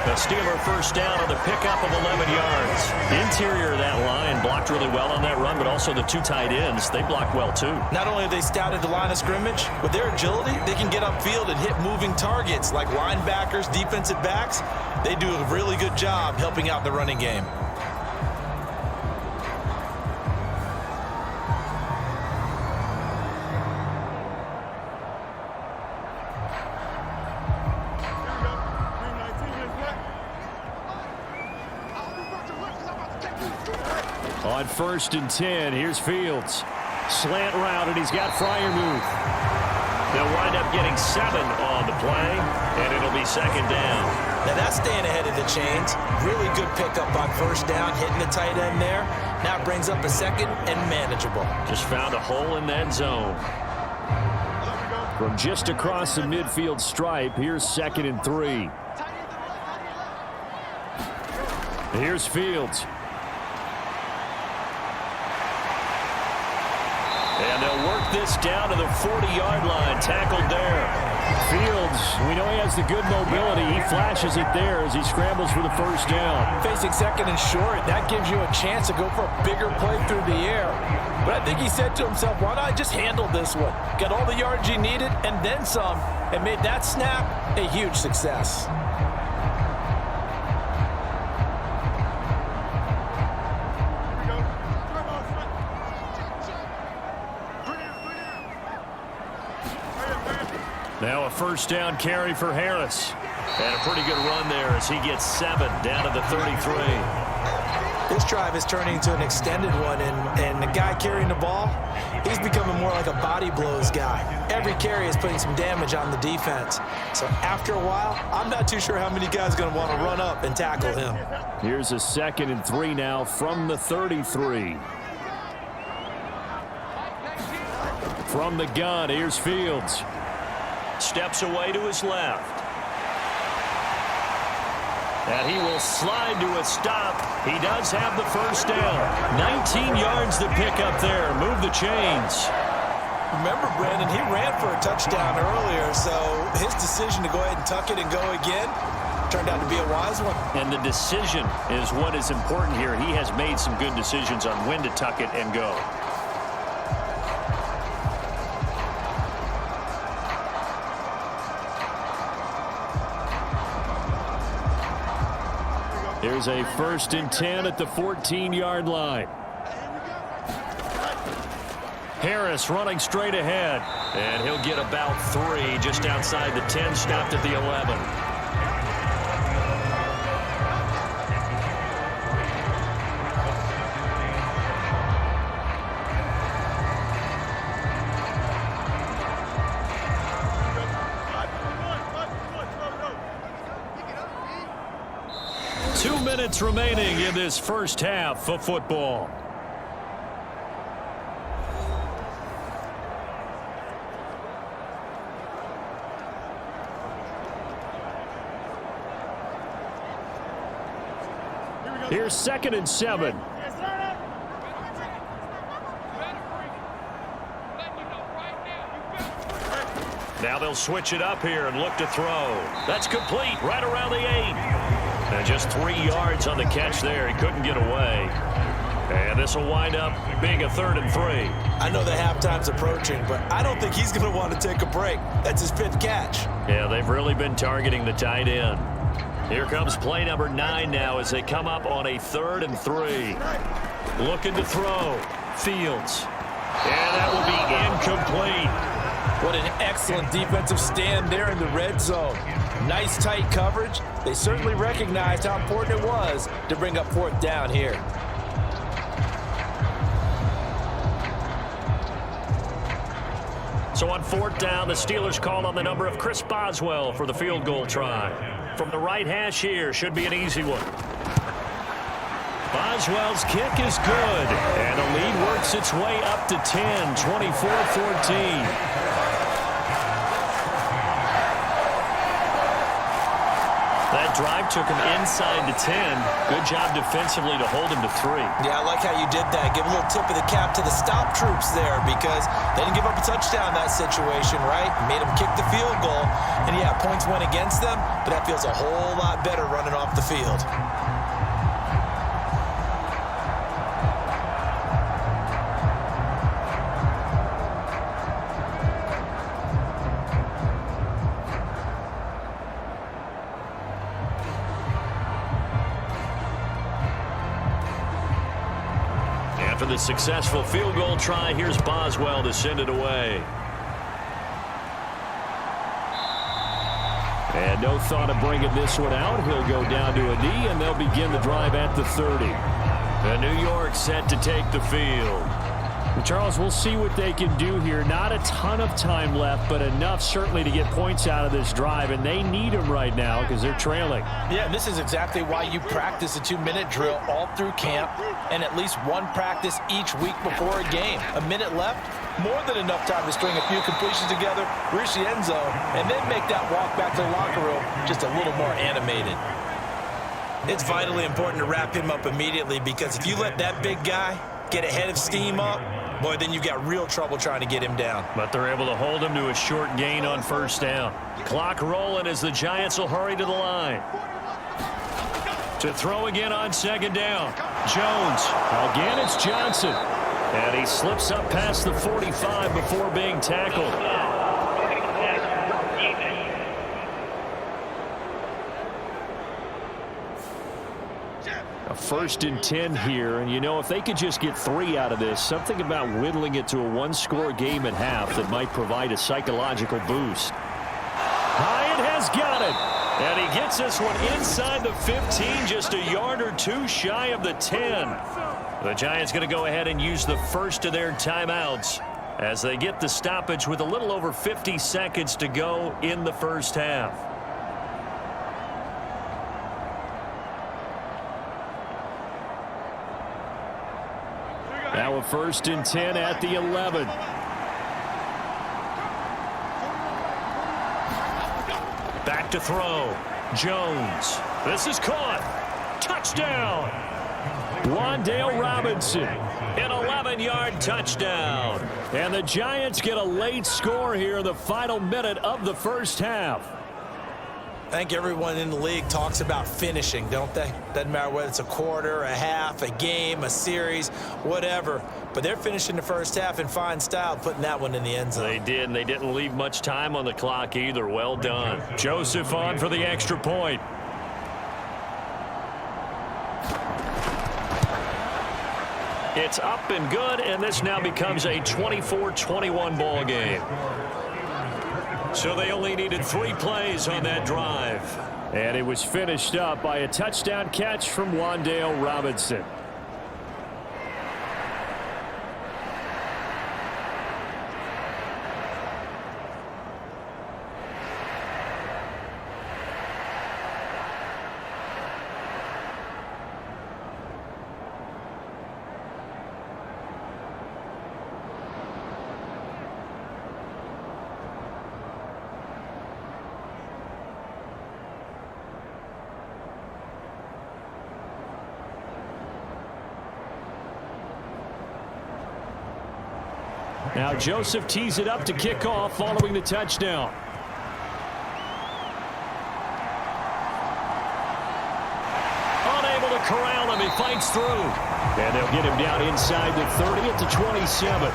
The Steeler first down on the pickup of 11 yards. The interior of that line blocked really well on that run, but also the 2 tight ends, they blocked well too. Not only have they scouted the line of scrimmage, with their agility, they can get upfield and hit moving targets like linebackers, defensive backs. They do a really good job helping out the running game. On 1st and 10, here's Fields. Slant route, and he's got Freiermuth. They'll wind up getting 7 on the play, and it'll be 2nd down. Now that's staying ahead of the chains. Really good pickup on first down, hitting the tight end there. Now it brings up a 2nd and manageable. Just found a hole in that zone. From just across the midfield stripe, here's 2nd and 3. Here's Fields. And they'll work this down to the 40-yard line. Tackled there. Fields, we know he has the good mobility. He flashes it there as he scrambles for the first down. Facing 2nd and short, that gives you a chance to go for a bigger play through the air. But I think he said to himself, why not just handle this one? Got all the yards you needed and then some, and made that snap a huge success. Now a first down carry for Harris. And a pretty good run there as he gets 7 down to the 33. This drive is turning into an extended one, and the guy carrying the ball, he's becoming more like a body blows guy. Every carry is putting some damage on the defense. So after a while, I'm not too sure how many guys are going to want to run up and tackle him. Here's a 2nd and 3 now from the 33. From the gun, here's Fields. Steps away to his left. And he will slide to a stop. He does have the first down. 19 yards to pick up there. Move the chains. Remember, Brandon, he ran for a touchdown earlier, so his decision to go ahead and tuck it and go again turned out to be a wise one. And the decision is what is important here. He has made some good decisions on when to tuck it and go. Here's a 1st and 10 at the 14-yard line. Harris running straight ahead. And he'll get about 3 just outside the 10, stopped at the 11. Minutes remaining in this first half of football. Here's 2nd and 7. Now they'll switch it up here and look to throw. That's complete right around the 8. And just 3 yards on the catch there. He couldn't get away. And this will wind up being a 3rd and 3. I know the halftime's approaching, but I don't think he's going to want to take a break. That's his 5th catch. Yeah, they've really been targeting the tight end. Here comes play number 9 now as they come up on a 3rd and 3. Looking to throw. Fields. And that will be incomplete. What an excellent defensive stand there in the red zone. Nice tight coverage. They certainly recognized how important it was to bring up 4th down here. So on 4th down, the Steelers called on the number of Chris Boswell for the field goal try. From the right hash here, should be an easy one. Boswell's kick is good. And the lead works its way up to 10, 24-14. That drive took him inside the 10. Good job defensively to hold him to 3. Yeah, I like how you did that. Give a little tip of the cap to the stop troops there because they didn't give up a touchdown in that situation, right? Made them kick the field goal. And, yeah, points went against them, but that feels a whole lot better running off the field. After the successful field goal try, here's Boswell to send it away. And no thought of bringing this one out. He'll go down to a knee, and they'll begin the drive at the 30. And New York set to take the field. Charles, we'll see what they can do here. Not a ton of time left, but enough certainly to get points out of this drive, and they need them right now because they're trailing. Yeah, and this is exactly why you practice a 2-minute drill all through camp and at least one practice each week before a game. A minute left, more than enough time to string a few completions together, reach the end zone, and then make that walk back to the locker room just a little more animated. It's vitally important to wrap him up immediately because if you let that big guy get ahead of steam up, boy, then you've got real trouble trying to get him down. But they're able to hold him to a short gain on 1st down. Clock rolling as the Giants will hurry to the line. To throw again on 2nd down. Jones. Again, it's Johnson. And he slips up past the 45 before being tackled. A 1st and 10 here, and you know, if they could just get 3 out of this, something about whittling it to a 1-score game at half that might provide a psychological boost. Hyatt has got it. And he gets this one inside the 15, just a yard or 2 shy of the 10. The Giants going to go ahead and use the first of their timeouts as they get the stoppage with a little over 50 seconds to go in the first half. Now a 1st and 10 at the 11. Back to throw. Jones. This is caught. Touchdown. Wan'Dale Robinson. An 11-yard touchdown. And the Giants get a late score here in the final minute of the first half. I think everyone in the league talks about finishing, don't they? Doesn't matter whether it's a quarter, a half, a game, a series, whatever. But they're finishing the first half in fine style, putting that one in the end zone. They did, and they didn't leave much time on the clock either. Well done. Joseph on for the extra point. It's up and good, and this now becomes a 24-21 ball game. So they only needed 3 plays on that drive. And it was finished up by a touchdown catch from Wan'Dale Robinson. Now Joseph tees it up to kick off following the touchdown. Unable to corral him. He fights through. And they'll get him down inside the 30 at the 27.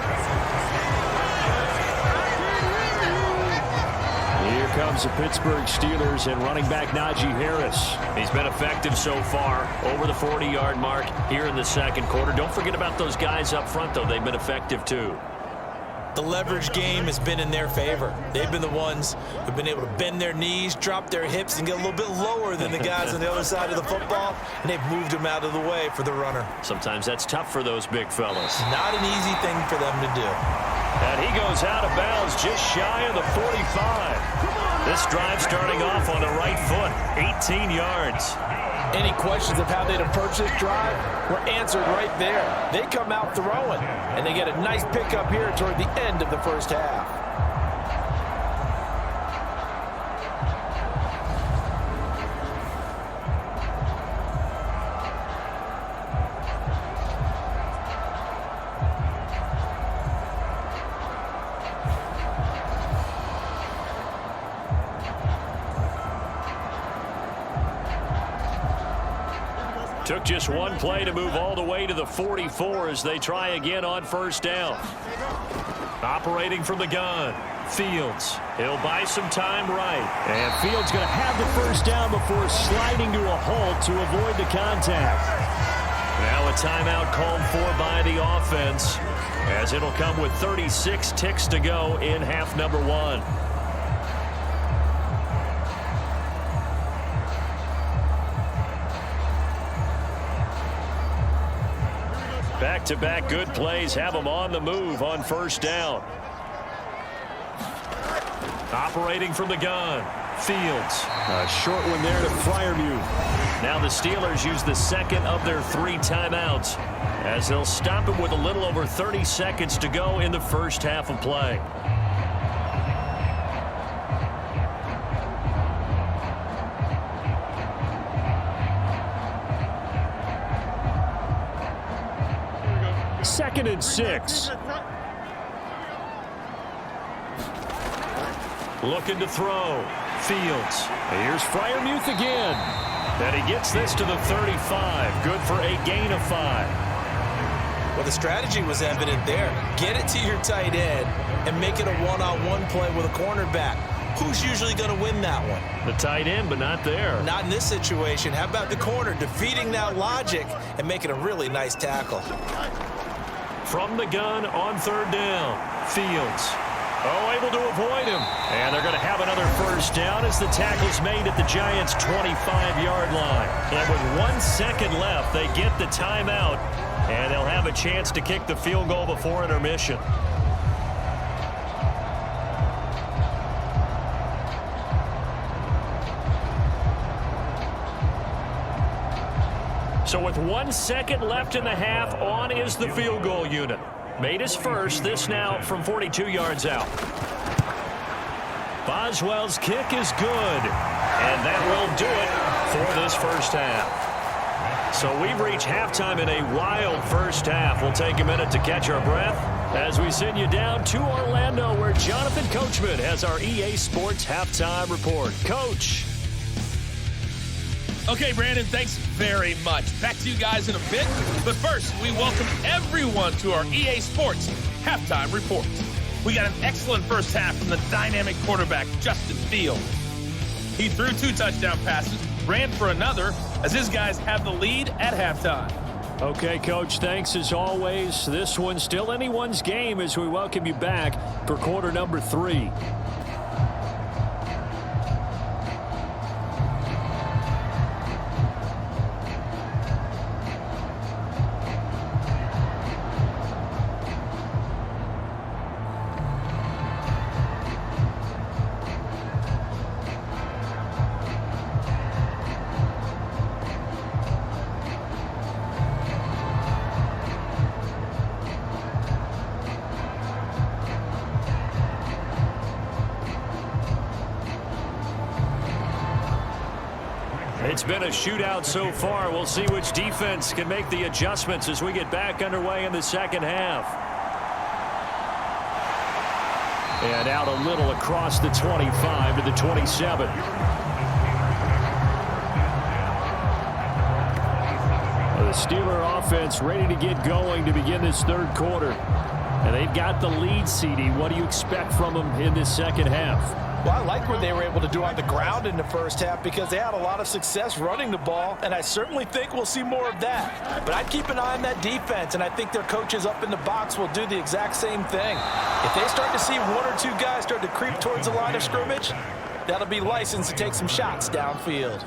Here comes the Pittsburgh Steelers and running back Najee Harris. He's been effective so far over the 40-yard mark here in the second quarter. Don't forget about those guys up front, though. They've been effective, too. The leverage game has been in their favor. They've been the ones who've been able to bend their knees, drop their hips, and get a little bit lower than the guys on the other side of the football, and they've moved them out of the way for the runner. Sometimes that's tough for those big fellas. Not an easy thing for them to do. And he goes out of bounds just shy of the 45. This drive starting off on the right foot, 18 yards. Any questions of how they'd approach this drive were answered right there. They come out throwing, and they get a nice pickup here toward the end of the first half. Took just one play to move all the way to the 44 as they try again on first down. Operating from the gun, Fields. He'll buy some time right. And Fields going to have the first down before sliding to a halt to avoid the contact. Now a timeout called for by the offense, as it'll come with 36 ticks to go in half number 1. Back-to-back good plays have them on the move on first down. Operating from the gun, Fields. A short one there to Freiermuth. Now the Steelers use the second of their 3 timeouts, as they'll stop him with a little over 30 seconds to go in the first half of play. Second and 6. Looking to throw. Fields. Here's Freiermuth again. And he gets this to the 35. Good for a gain of 5. Well, the strategy was evident there. Get it to your tight end and make it a one-on-one play with a cornerback. Who's usually going to win that one? The tight end, but not there. Not in this situation. How about the corner defeating that logic and making a really nice tackle? From the gun on third down, Fields. Oh, able to avoid him. And they're going to have another first down as the tackle's made at the Giants' 25-yard line. And with 1 second left, they get the timeout, and they'll have a chance to kick the field goal before intermission. So with 1 second left in the half, on is the field goal unit. Made his first, this now from 42 yards out. Boswell's kick is good, and that will do it for this first half. So we've reached halftime in a wild first half. We'll take a minute to catch our breath as we send you down to Orlando, where Jonathan Coachman has our EA Sports halftime report. Coach. Okay, Brandon, thanks very much. Back to you guys in a bit. But first, we welcome everyone to our EA Sports Halftime Report. We got an excellent first half from the dynamic quarterback, Justin Fields. He threw 2 touchdown passes, ran for another, as his guys have the lead at halftime. Okay, Coach, thanks as always. This one's still anyone's game as we welcome you back for quarter number 3. It's been a shootout so far. We'll see which defense can make the adjustments as we get back underway in the second half. And out a little across the 25 to the 27. The Steeler offense ready to get going to begin this third quarter. And they've got the lead, CD. What do you expect from them in this second half? Well, I like what they were able to do on the ground in the first half because they had a lot of success running the ball, and I certainly think we'll see more of that. But I'd keep an eye on that defense, and I think their coaches up in the box will do the exact same thing. If they start to see one or two guys start to creep towards the line of scrimmage, that'll be licensed to take some shots downfield.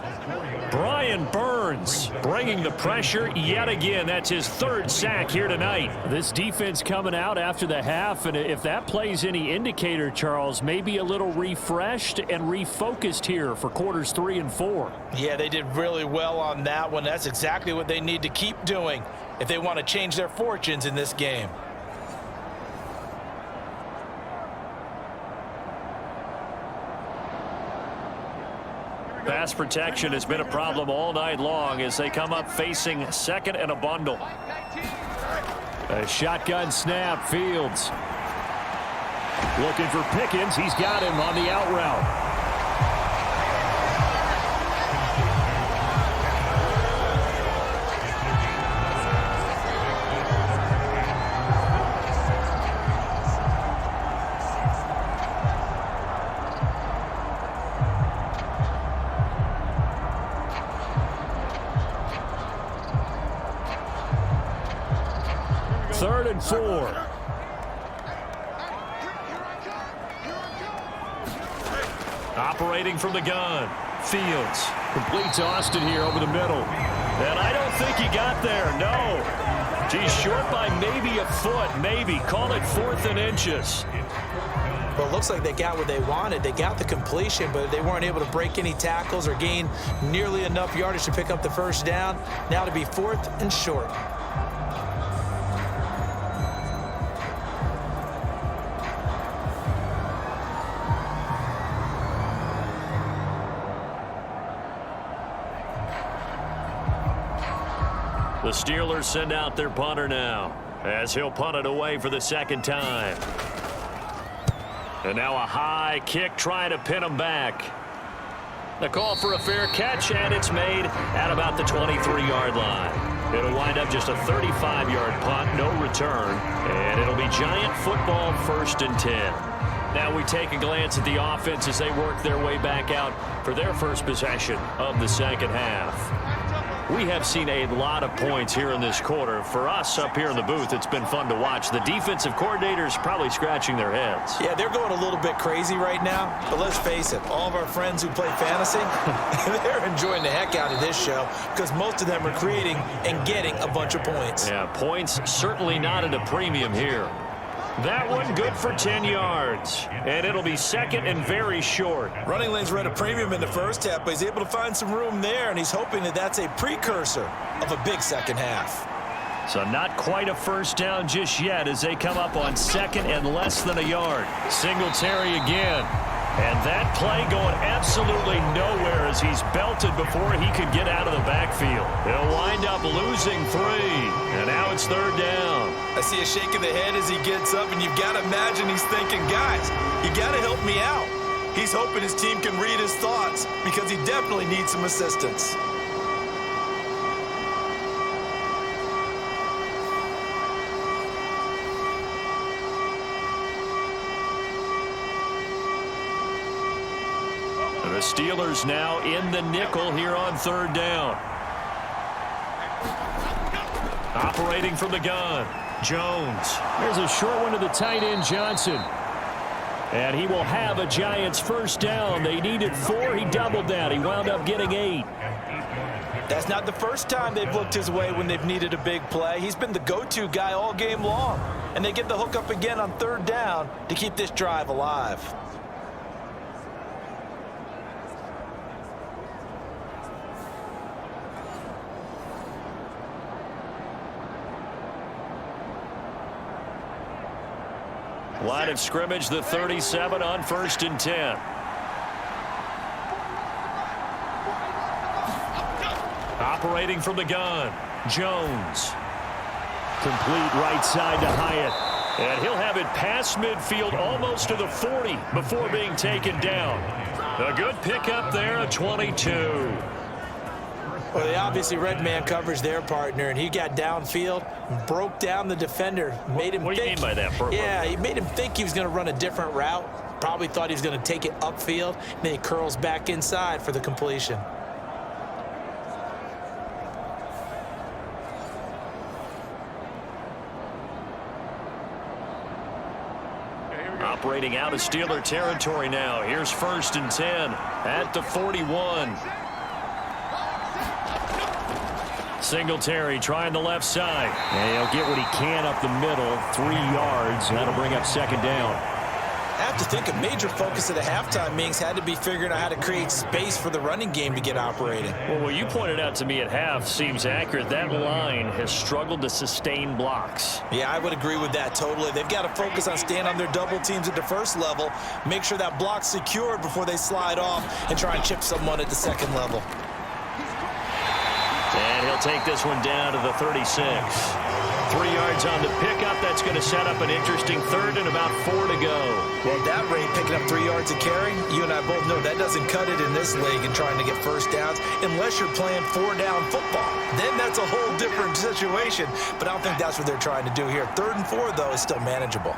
Brian Burns bringing the pressure yet again. That's his 3rd sack here tonight. This defense coming out after the half, and if that plays any indicator, Charles, maybe a little refreshed and refocused here for quarters 3 and 4. Yeah, they did really well on that one. That's exactly what they need to keep doing if they want to change their fortunes in this game. Pass protection has been a problem all night long as they come up facing second and a bundle. A shotgun snap, Fields. Looking for Pickens. He's got him on the out route. Third and 4. Operating from the gun. Fields. Complete to Austin here over the middle. And I don't think he got there. No. He's short by maybe a foot. Maybe. Call it 4th and inches. Well, it looks like they got what they wanted. They got the completion, but they weren't able to break any tackles or gain nearly enough yardage to pick up the first down. Now to be 4th and short. The Steelers send out their punter now as he'll punt it away for the 2nd time. And now a high kick trying to pin him back. The call for a fair catch, and it's made at about the 23-yard line. It'll wind up just a 35-yard punt, no return, and it'll be Giant football 1st and 10. Now we take a glance at the offense as they work their way back out for their first possession of the second half. We have seen a lot of points here in this quarter. For us up here in the booth, it's been fun to watch. The defensive coordinators probably scratching their heads. Yeah, they're going a little bit crazy right now. But let's face it, all of our friends who play fantasy, they're enjoying the heck out of this show because most of them are creating and getting a bunch of points. Yeah, points certainly not at a premium here. That one good for 10 yards. And it'll be 2nd and very short. Running lanes were at a premium in the first half, but he's able to find some room there, and he's hoping that that's a precursor of a big second half. So not quite a first down just yet as they come up on 2nd and less than a yard. Singletary again. And that play going absolutely nowhere as he's belted before he could get out of the backfield. He'll wind up losing 3. And now it's 3rd down. I see a shake of the head as he gets up, and you've got to imagine he's thinking, guys, you got to help me out. He's hoping his team can read his thoughts because he definitely needs some assistance. The Steelers now in the nickel here on 3rd down. Operating from the gun, Jones. There's a short one to the tight end, Johnson. And he will have a Giants first down. They needed 4. He doubled that. He wound up getting 8. That's not the first time they've looked his way when they've needed a big play. He's been the go-to guy all game long. And they get the hook up again on 3rd down to keep this drive alive. Line of scrimmage, the 37 on 1st and 10. Operating from the gun, Jones. Complete right side to Hyatt. And he'll have it past midfield almost to the 40 before being taken down. A good pickup there, a 22. Well, they obviously red man coverage their partner, and he got downfield, broke down the defender, made him What do you mean by that, Burke? Yeah, he made him think he was going to run a different route. Probably thought he was going to take it upfield, and then he curls back inside for the completion. Operating out of Steeler territory now. Here's 1st and 10 at the 41. Singletary trying the left side. And he'll get what he can up the middle. 3 yards. That'll bring up 2nd down. I have to think a major focus of the halftime meetings had to be figuring out how to create space for the running game to get operating. Well, what you pointed out to me at half seems accurate. That line has struggled to sustain blocks. Yeah, I would agree with that totally. They've got to focus on staying on their double teams at the 1st level, make sure that block's secured before they slide off and try and chip someone at the 2nd level. And he'll take this one down to the 36. 3 yards on the pickup. That's going to set up an interesting 3rd and about 4 to go. Well, at that rate, picking up 3 yards of carry, you and I both know that doesn't cut it in this league and trying to get first downs unless you're playing 4-down football. Then that's a whole different situation. But I don't think that's what they're trying to do here. 3rd and 4, though, is still manageable.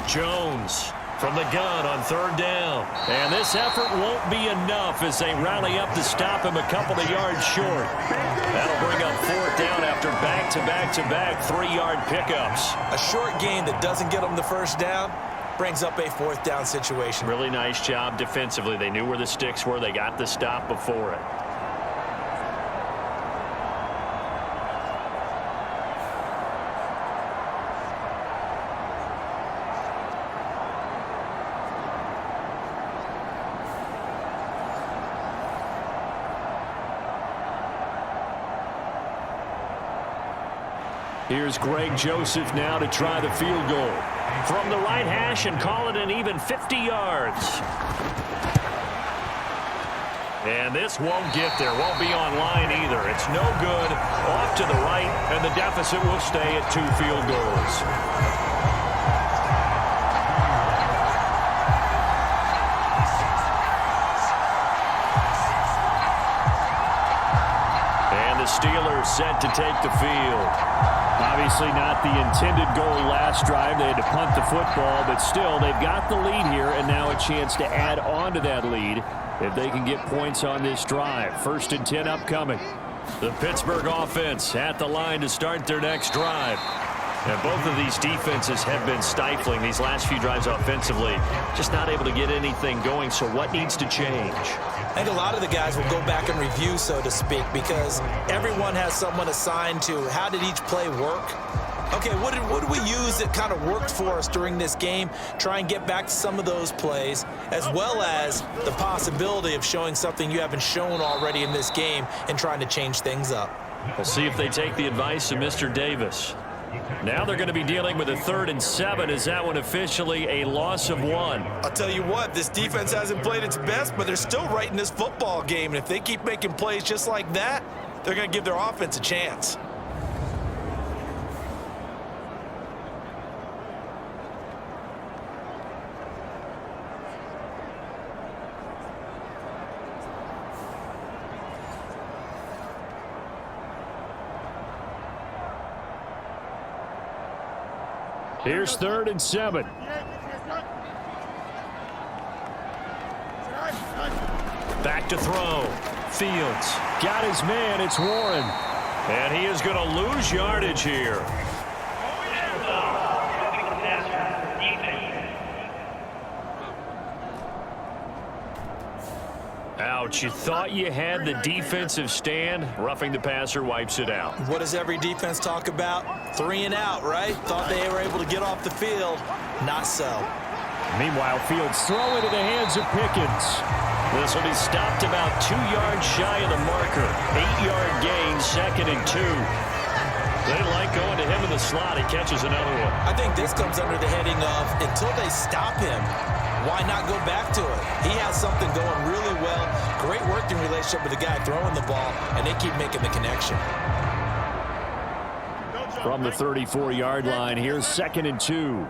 Jones from the gun on 3rd down. And this effort won't be enough as they rally up to stop him a couple of yards short. That'll bring up 4th down after back-to-back-to-back 3-yard pickups. A short gain that doesn't get them the first down brings up a 4th down situation. Really nice job defensively. They knew where the sticks were. They got the stop before it. Here's Greg Joseph now to try the field goal. From the right hash and call it an even 50 yards. And this won't get there. Won't be on line either. It's no good. Off to the right, and the deficit will stay at 2 field goals. And the Steelers set to take the field. Obviously not the intended goal last drive. They had to punt the football, but still they've got the lead here and now a chance to add on to that lead if they can get points on this drive. 1st and 10 upcoming. The Pittsburgh offense at the line to start their next drive. And both of these defenses have been stifling these last few drives offensively. Just not able to get anything going, so what needs to change? I think a lot of the guys will go back and review, so to speak, because everyone has someone assigned to how did each play work. Okay, what did we use that kind of worked for us during this game? Try and get back to some of those plays, as well as the possibility of showing something you haven't shown already in this game and trying to change things up. We'll see if they take the advice of Mr. Davis. Now they're going to be dealing with a 3rd and 7. Is that one officially a loss of 1? I'll tell you what, this defense hasn't played its best, but they're still right in this football game. And if they keep making plays just like that, they're going to give their offense a chance. Here's 3rd and 7. Back to throw. Fields got his man. It's Warren. And he is going to lose yardage here. Ouch, you thought you had the defensive stand. Roughing the passer wipes it out. What does every defense talk about? 3 and out, right? Thought they were able to get off the field. Not so. Meanwhile, Fields throw into the hands of Pickens. This will be stopped about 2 yards shy of the marker. 8-yard gain, 2nd and 2. They like going to him in the slot. He catches another one. I think this comes under the heading of until they stop him, why not go back to it? He has something going really well. Great working relationship with the guy throwing the ball, and they keep making the connection. From the 34-yard line, here's 2nd and 2.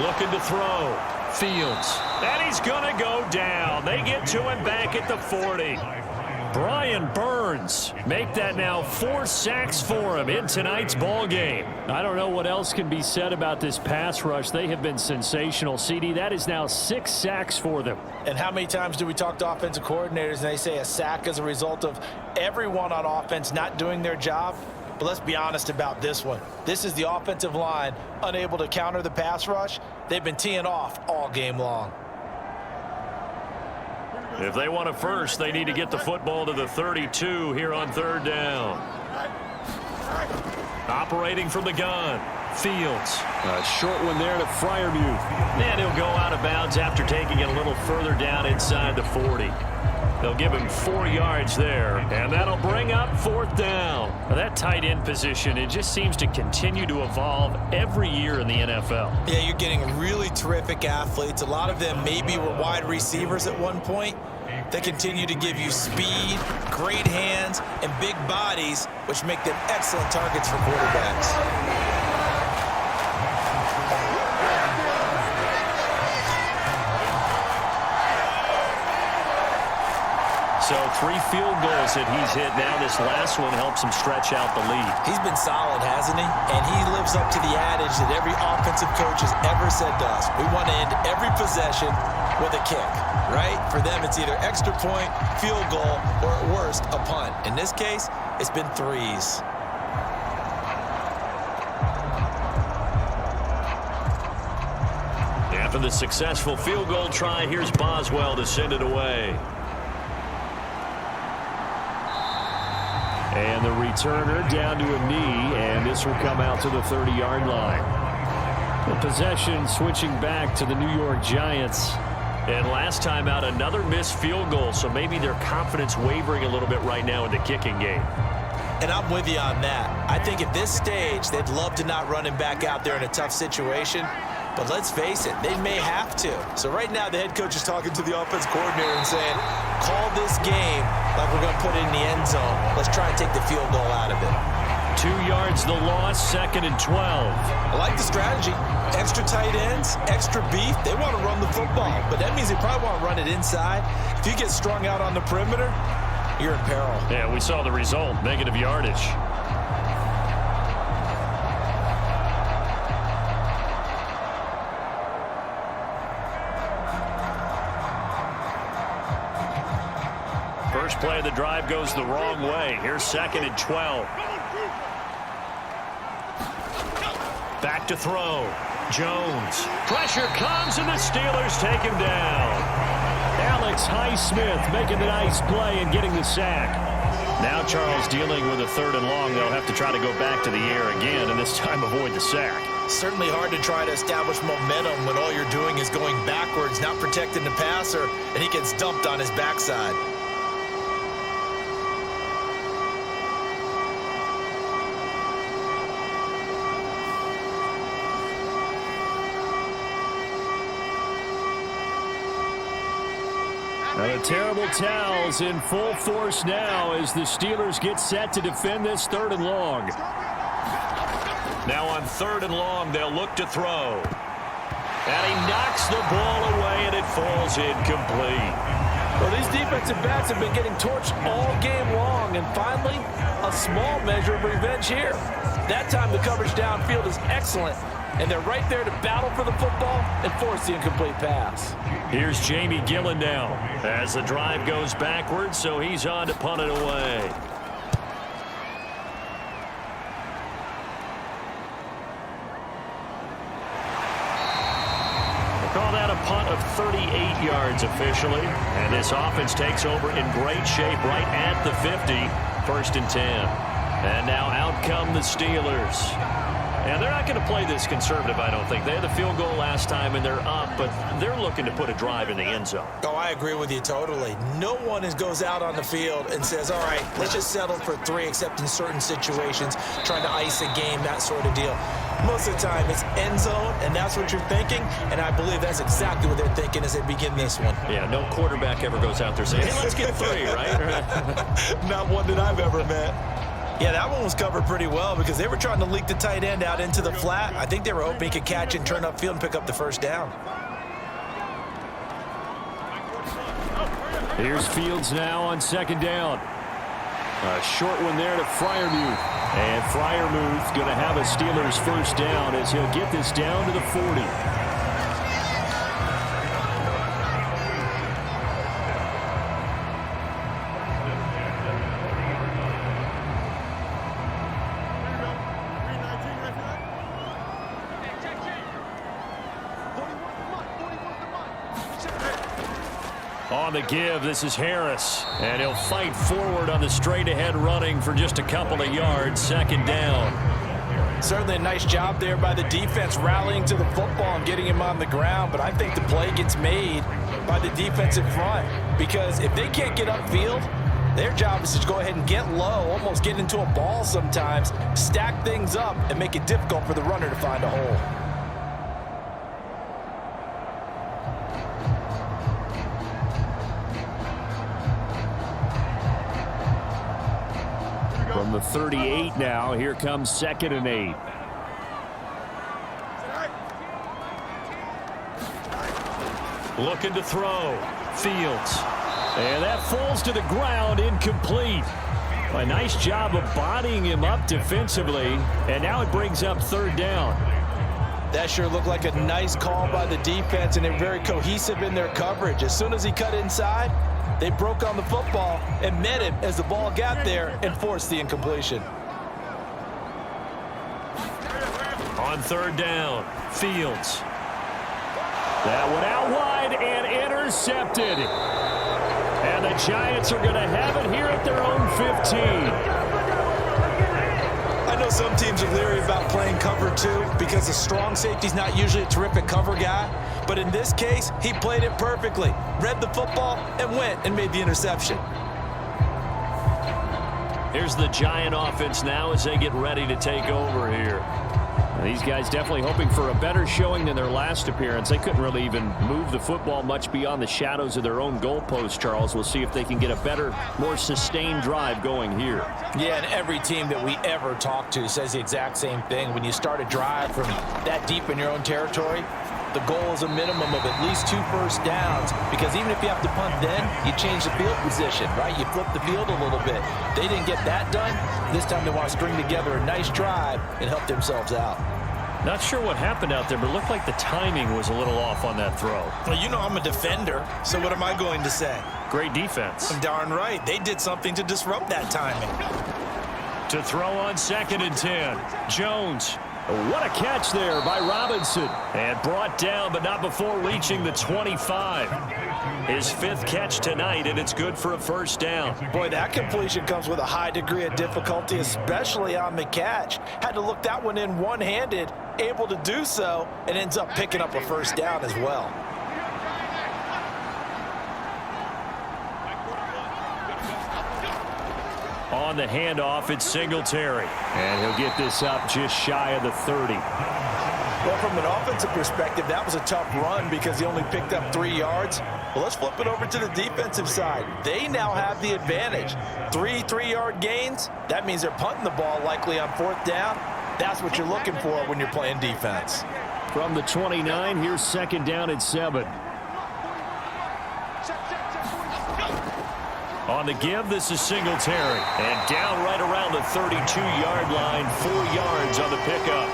Looking to throw. Fields. And he's going to go down. They get to him back at the 40. Brian Burns make that now 4 sacks for him in tonight's ball game. I don't know what else can be said about this pass rush. They have been sensational. CD, that is now 6 sacks for them. And how many times do we talk to offensive coordinators and they say a sack is a result of everyone on offense not doing their job? But let's be honest about this one. This is the offensive line unable to counter the pass rush. They've been teeing off all game long. If they want a first, they need to get the football to the 32 here on 3rd down. Operating from the gun. Fields. A short one there to Freiermuth. And he'll go out of bounds after taking it a little further down inside the 40. They'll give him 4 yards there, and that'll bring up 4th down. Now that tight end position, it just seems to continue to evolve every year in the NFL. Yeah, you're getting really terrific athletes. A lot of them maybe were wide receivers at one point. They continue to give you speed, great hands, and big bodies, which make them excellent targets for quarterbacks. So 3 field goals that he's hit now. This last one helps him stretch out the lead. He's been solid, hasn't he? And he lives up to the adage that every offensive coach has ever said to us. We want to end every possession with a kick, right? For them, it's either extra point, field goal, or at worst, a punt. In this case, it's been 3s. After the successful field goal try, here's Boswell to send it away. And the returner down to a knee, and this will come out to the 30-yard line. The possession switching back to the New York Giants. And last time out, another missed field goal, so maybe their confidence wavering a little bit right now in the kicking game. And I'm with you on that. I think at this stage, they'd love to not run him back out there in a tough situation. But let's face it, they may have to. So right now, the head coach is talking to the offense coordinator and saying, call this game like we're going to put it in the end zone. Let's try and take the field goal out of it. 2 yards the loss, 2nd and 12. I like the strategy. Extra tight ends, extra beef. They want to run the football, but that means they probably want to run it inside. If you get strung out on the perimeter, you're in peril. Yeah, we saw the result, negative yardage. First play of the drive goes the wrong way. Here's 2nd and 12. Back to throw. Jones. Pressure comes, and the Steelers take him down. Alex Highsmith making the nice play and getting the sack. Now Charles dealing with a 3rd and long. They'll have to try to go back to the air again, and this time avoid the sack. Certainly hard to try to establish momentum when all you're doing is going backwards, not protecting the passer, and he gets dumped on his backside. The terrible towels in full force now as the Steelers get set to defend this 3rd and long. Now on 3rd and long, they'll look to throw. And he knocks the ball away, and it falls incomplete. Well, these defensive backs have been getting torched all game long, and finally, a small measure of revenge here. That time the coverage downfield is excellent, and they're right there to battle for the football and force the incomplete pass. Here's Jamie Gillen now as the drive goes backwards, so he's on to punt it away. Call that a punt of 38 yards officially. And this offense takes over in great shape right at the 50. 1st and 10. And now out come the Steelers. And they're not going to play this conservative, I don't think. They had the field goal last time, and they're up, but they're looking to put a drive in the end zone. Oh, I agree with you totally. No one goes out on the field and says, all right, let's just settle for 3, except in certain situations, trying to ice a game, that sort of deal. Most of the time, it's end zone, and that's what you're thinking, and I believe that's exactly what they're thinking as they begin this one. Yeah, no quarterback ever goes out there saying, hey, let's get 3, right? Not one that I've ever met. Yeah, that one was covered pretty well because they were trying to leak the tight end out into the flat. I think they were hoping he could catch and turn upfield and pick up the 1st down. Here's Fields now on 2nd down. A short one there to Freiermuth. And Freiermuth going to have a Steelers 1st down as he'll get this down to the 40. On the give, this is Harris, and he'll fight forward on the straight-ahead running for just a couple of yards. 2nd down. Certainly a nice job there by the defense rallying to the football and getting him on the ground, but I think the play gets made by the defensive front because if they can't get upfield, their job is to go ahead and get low, almost get into a ball sometimes, stack things up, and make it difficult for the runner to find a hole. From the 38 now, here comes 2nd and 8. Looking to throw. Fields. And that falls to the ground, incomplete. A nice job of bodying him up defensively, and now it brings up 3rd down. That sure looked like a nice call by the defense, and they're very cohesive in their coverage. As soon as he cut inside, they broke on the football and met him as the ball got there and forced the incompletion. On 3rd down, Fields. That one out wide and intercepted. And the Giants are going to have it here at their own 15. I know some teams are leery about playing cover 2 because the strong safety's not usually a terrific cover guy. But in this case, he played it perfectly, read the football, and went and made the interception. Here's the Giant offense now as they get ready to take over here. These guys definitely hoping for a better showing than their last appearance. They couldn't really even move the football much beyond the shadows of their own goalpost, Charles. We'll see if they can get a better, more sustained drive going here. Yeah, and every team that we ever talk to says the exact same thing. When you start a drive from that deep in your own territory, the goal is a minimum of at least 2 first downs, because even if you have to punt then, you change the field position, right? You flip the field a little bit. They didn't get that done. This time they want to string together a nice drive and help themselves out. Not sure what happened out there, but it looked like the timing was a little off on that throw. Well, you know I'm a defender, so what am I going to say? Great defense. I'm darn right. They did something to disrupt that timing. To throw on 2nd and 10. Jones. What a catch there by Robinson. And brought down, but not before reaching the 25. His 5th catch tonight, and it's good for a 1st down. Boy, that completion comes with a high degree of difficulty, especially on the catch. Had to look that one in one-handed, able to do so, and ends up picking up a 1st down as well. On the handoff, it's Singletary. And he'll get this up just shy of the 30. Well, from an offensive perspective, that was a tough run because he only picked up 3 yards. Well, let's flip it over to the defensive side. They now have the advantage. 3 3-yard gains. That means they're punting the ball likely on 4th down. That's what you're looking for when you're playing defense. From the 29, here's 2nd down and 7. On the give, this is Singletary. And down right around the 32-yard line, 4 yards on the pickup.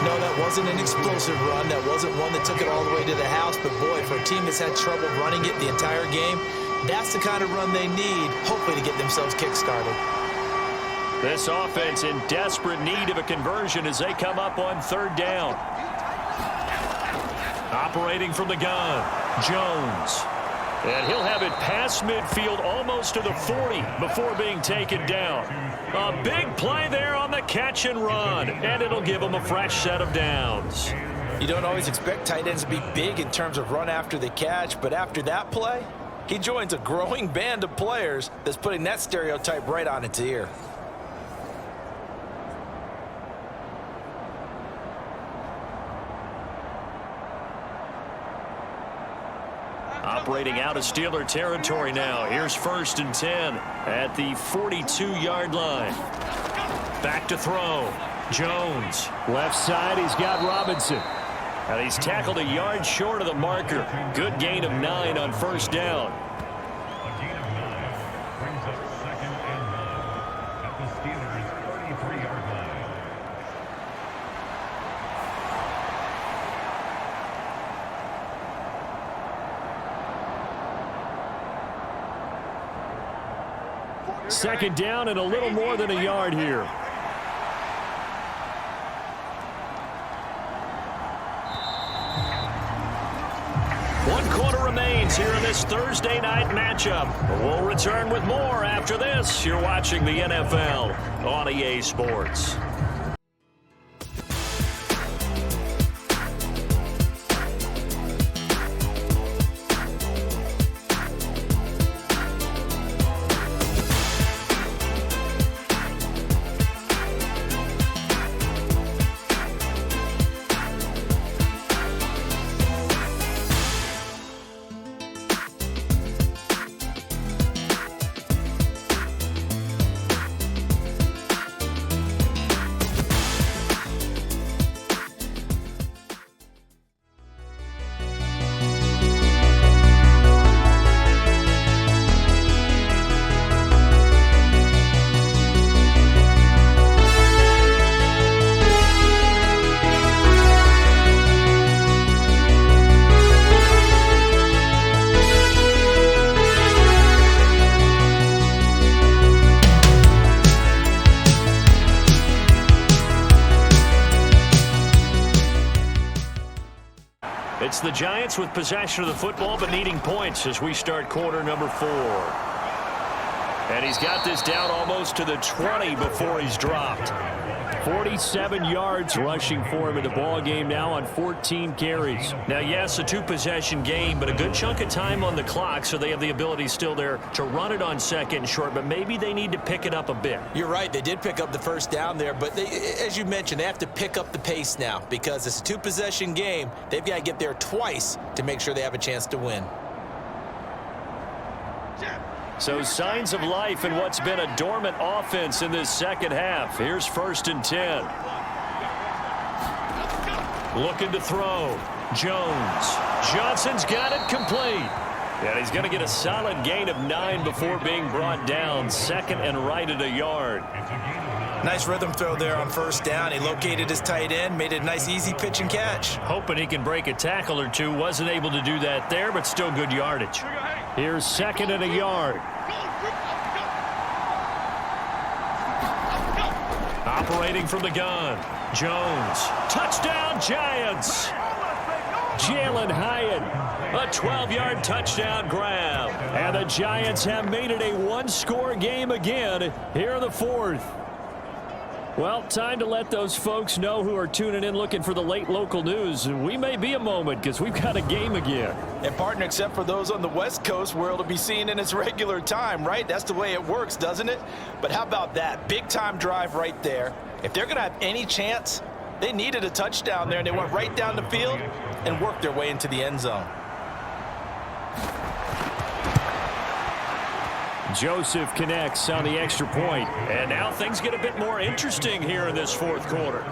No, that wasn't an explosive run. That wasn't one that took it all the way to the house. But, boy, for a team that's had trouble running it the entire game, that's the kind of run they need, hopefully, to get themselves kick-started. This offense in desperate need of a conversion as they come up on third down. Operating from the gun, Jones. And he'll have it past midfield almost to the 40 before being taken down. A big play there on the catch and run, and it'll give him a fresh set of downs. You don't always expect tight ends to be big in terms of run after the catch, but after that play, he joins a growing band of players that's putting that stereotype right on its ear. Operating out of Steeler territory now. Here's 1st and 10 at the 42-yard line. Back to throw. Jones. Left side, he's got Robinson. And he's tackled a yard short of the marker. Good gain of 9 on 1st down. A gain of 9 brings up 2nd and 9 at the Steelers' 33-yard line. Second down and a little more than a yard here. One quarter remains here in this Thursday night matchup. We'll return with more after this. You're watching the NFL on EA Sports. It's the Giants with possession of the football but needing points as we start quarter number 4. And he's got this down almost to the 20 before he's dropped. 47 yards rushing for him in the ball game now on 14 carries. Now, yes, a 2-possession game, but a good chunk of time on the clock, so they have the ability still there to run it on 2nd and short, but maybe they need to pick it up a bit. You're right. They did pick up the first down there, but as you mentioned, they have to pick up the pace now because it's a 2-possession game. They've got to get there twice to make sure they have a chance to win. So signs of life in what's been a dormant offense in this second half. Here's 1st and 10. Looking to throw. Jones. Johnson's got it complete. And he's going to get a solid gain of 9 before being brought down. 2nd and right at a yard. Nice rhythm throw there on 1st down. He located his tight end, made it a nice easy pitch and catch. Hoping he can break a tackle or two. Wasn't able to do that there, but still good yardage. Here's 2nd and a yard. Operating from the gun. Jones. Touchdown, Giants. Jalen Hyatt. A 12-yard touchdown grab. And the Giants have made it a one-score game again here in the 4th. Well, time to let those folks know who are tuning in looking for the late local news. We may be a moment because we've got a game again. And, partner, except for those on the West Coast where it'll be seen in its regular time, right? That's the way it works, doesn't it? But how about that? Big-time drive right there. If they're going to have any chance, they needed a touchdown there, and they went right down the field and worked their way into the end zone. Joseph connects on the extra point. And now things get a bit more interesting here in this 4th quarter.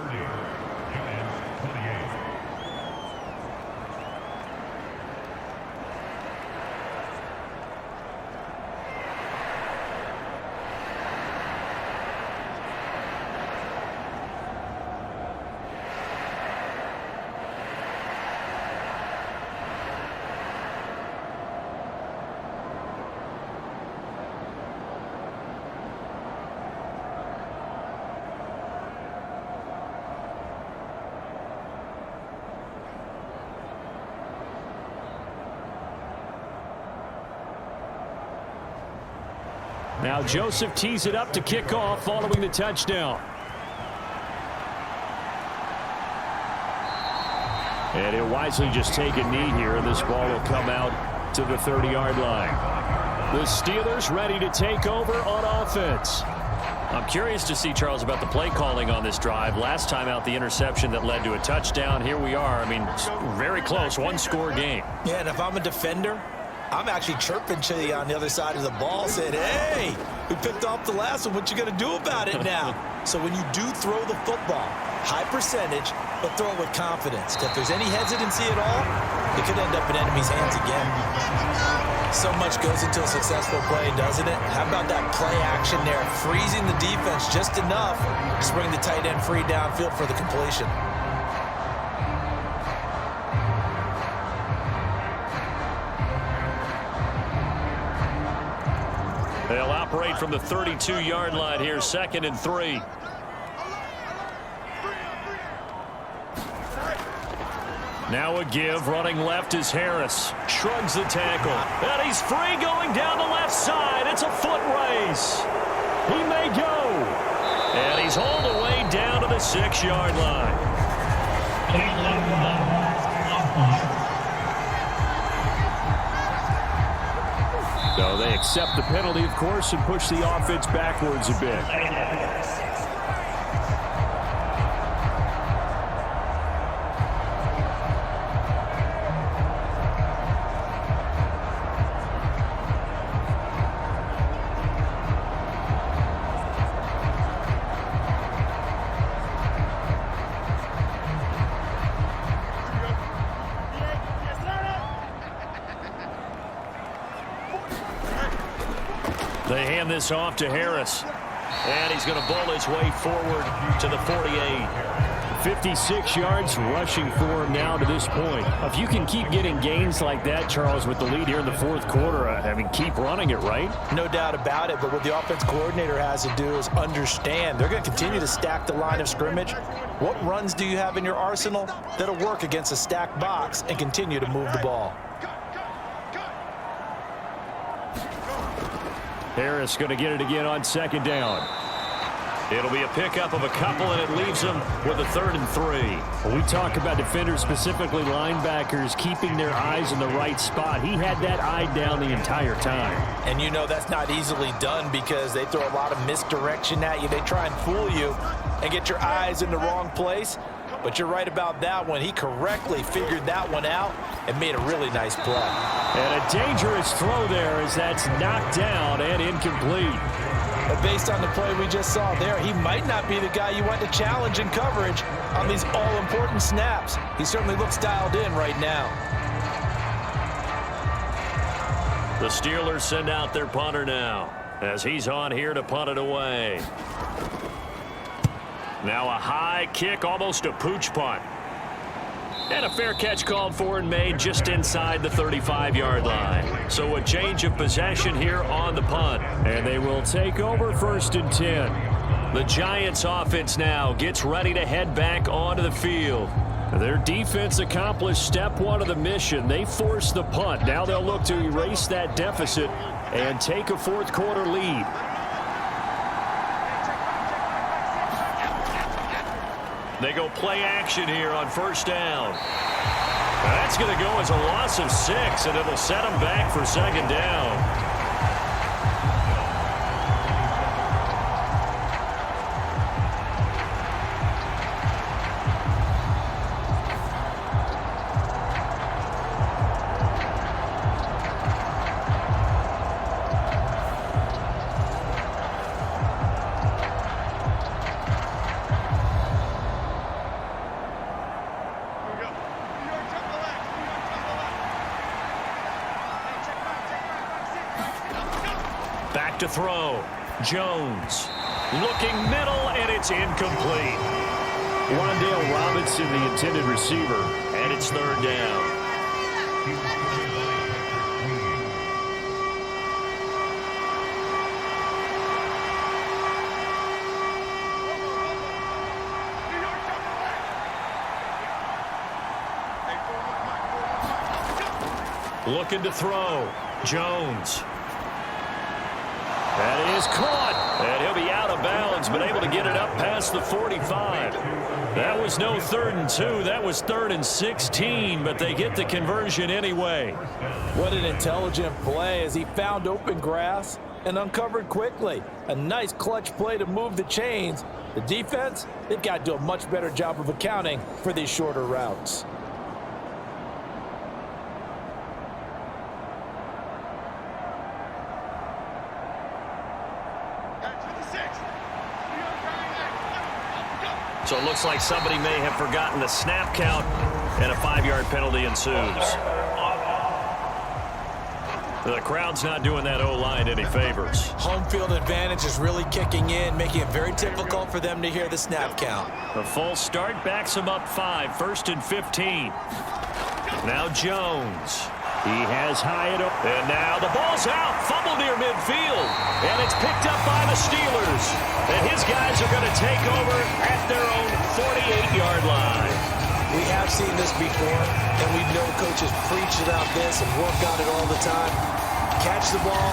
Now Joseph tees it up to kick off following the touchdown. And he'll wisely just take a knee here, and this ball will come out to the 30-yard line. The Steelers ready to take over on offense. I'm curious to see, Charles, about the play calling on this drive. Last time out, the interception that led to a touchdown. Here we are. I mean, very close, one-score game. Yeah, and if I'm a defender, I'm actually chirping to you on the other side of the ball, saying, hey, we picked off the last one. What you going to do about it now? So when you do throw the football, high percentage, but throw it with confidence. If there's any hesitancy at all, it could end up in enemy's hands again. So much goes into a successful play, doesn't it? How about that play action there, freezing the defense just enough to bring the tight end free downfield for the completion. They'll operate from the 32-yard line here, 2nd and 3. Now a give, running left is Harris. Shrugs the tackle. And he's free going down the left side. It's a foot race. He may go. And he's hauled away down to the 6-yard line. So they accept the penalty, of course, and push the offense backwards a bit. They hand this off to Harris. And he's going to bowl his way forward to the 48. 56 yards rushing for him now to this point. If you can keep getting gains like that, Charles, with the lead here in the 4th quarter, I mean, keep running it, right? No doubt about it, but what the offense coordinator has to do is understand they're going to continue to stack the line of scrimmage. What runs do you have in your arsenal that'll work against a stacked box and continue to move the ball? Harris going to get it again on 2nd down. It'll be a pickup of a couple, and it leaves them with a 3rd and 3. When we talk about defenders, specifically linebackers, keeping their eyes in the right spot. He had that eye down the entire time. And you know that's not easily done because they throw a lot of misdirection at you. They try and fool you and get your eyes in the wrong place. But you're right about that one. He correctly figured that one out and made a really nice play. And a dangerous throw there as that's knocked down and incomplete. But based on the play we just saw there, he might not be the guy you want to challenge in coverage on these all-important snaps. He certainly looks dialed in right now. The Steelers send out their punter now as he's on here to punt it away. Now a high kick, almost a pooch punt. And a fair catch called for and made just inside the 35-yard line. So a change of possession here on the punt. And they will take over 1st and 10. The Giants offense now gets ready to head back onto the field. Their defense accomplished step 1 of the mission. They forced the punt. Now they'll look to erase that deficit and take a 4th quarter lead. They go play action here on 1st down. That's going to go as a loss of 6, and it'll set them back for 2nd down. Back to throw. Jones looking middle, and it's incomplete. Wandale Robinson, the intended receiver. And it's 3rd down. Looking to throw. Jones. That is caught. And he'll be out of bounds, but able to get it up past the 45. That was no 3rd and 2. That was 3rd and 16, but they get the conversion anyway. What an intelligent play as he found open grass and uncovered quickly. A nice clutch play to move the chains. The defense, they've got to do a much better job of accounting for these shorter routes. So it looks like somebody may have forgotten the snap count, and a 5-yard penalty ensues. The crowd's not doing that O-line any favors. Home field advantage is really kicking in, making it very difficult for them to hear the snap count. The full start backs them up 5, 1st and 15. Now Jones. He has Hyatt, and now the ball's out. Fumble near midfield, and it's picked up by the Steelers. And his guys are going to take over at their own 48-yard line. We have seen this before, and we know coaches preach about this and work on it all the time. Catch the ball.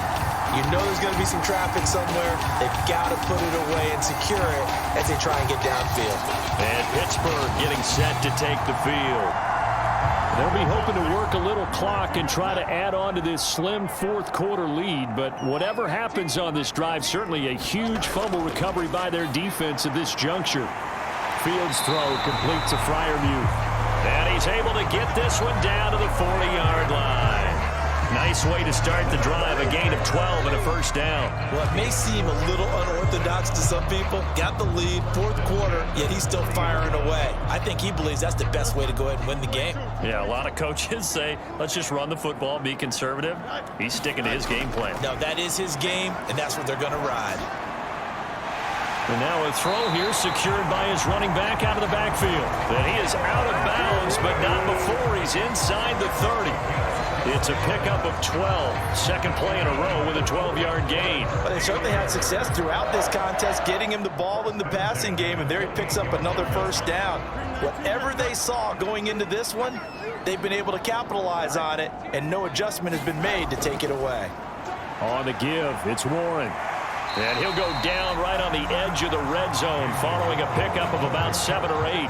You know there's going to be some traffic somewhere. They've got to put it away and secure it as they try and get downfield. And Pittsburgh getting set to take the field. They'll be hoping to work a little clock and try to add on to this slim 4th quarter lead. But whatever happens on this drive, certainly a huge fumble recovery by their defense at this juncture. Fields throw complete to Freiermuth. And he's able to get this one down to the 40-yard line. Nice way to start the drive, a gain of 12 and a 1st down. Well, it may seem a little unorthodox to some people. Got the lead, 4th quarter, yet he's still firing away. I think he believes that's the best way to go ahead and win the game. Yeah, a lot of coaches say, let's just run the football, be conservative. He's sticking to his game plan. No, that is his game, and that's what they're going to ride. And now a throw here secured by his running back out of the backfield. And he is out of bounds, but not before he's inside the 30. It's a pickup of 12. Second play in a row with a 12-yard gain. But they certainly had success throughout this contest, getting him the ball in the passing game, and there he picks up another 1st down. Whatever they saw going into this one, they've been able to capitalize on it, and no adjustment has been made to take it away. On the give, it's Warren. And he'll go down right on the edge of the red zone following a pickup of about 7 or 8.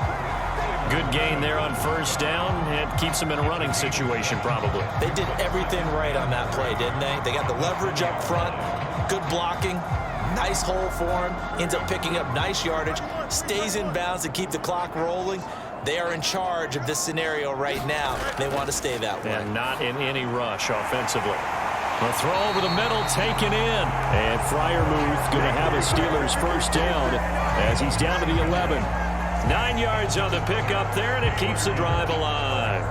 Good gain there on 1st down. It keeps them in a running situation probably. They did everything right on that play, didn't they? They got the leverage up front, good blocking, nice hole for him, ends up picking up nice yardage, stays in bounds to keep the clock rolling. They are in charge of this scenario right now. They want to stay that way. And not in any rush offensively. A throw over the middle taken in. And Freiermuth going to have a Steelers 1st down as he's down to the 11. 9 yards on the pickup there, and it keeps the drive alive.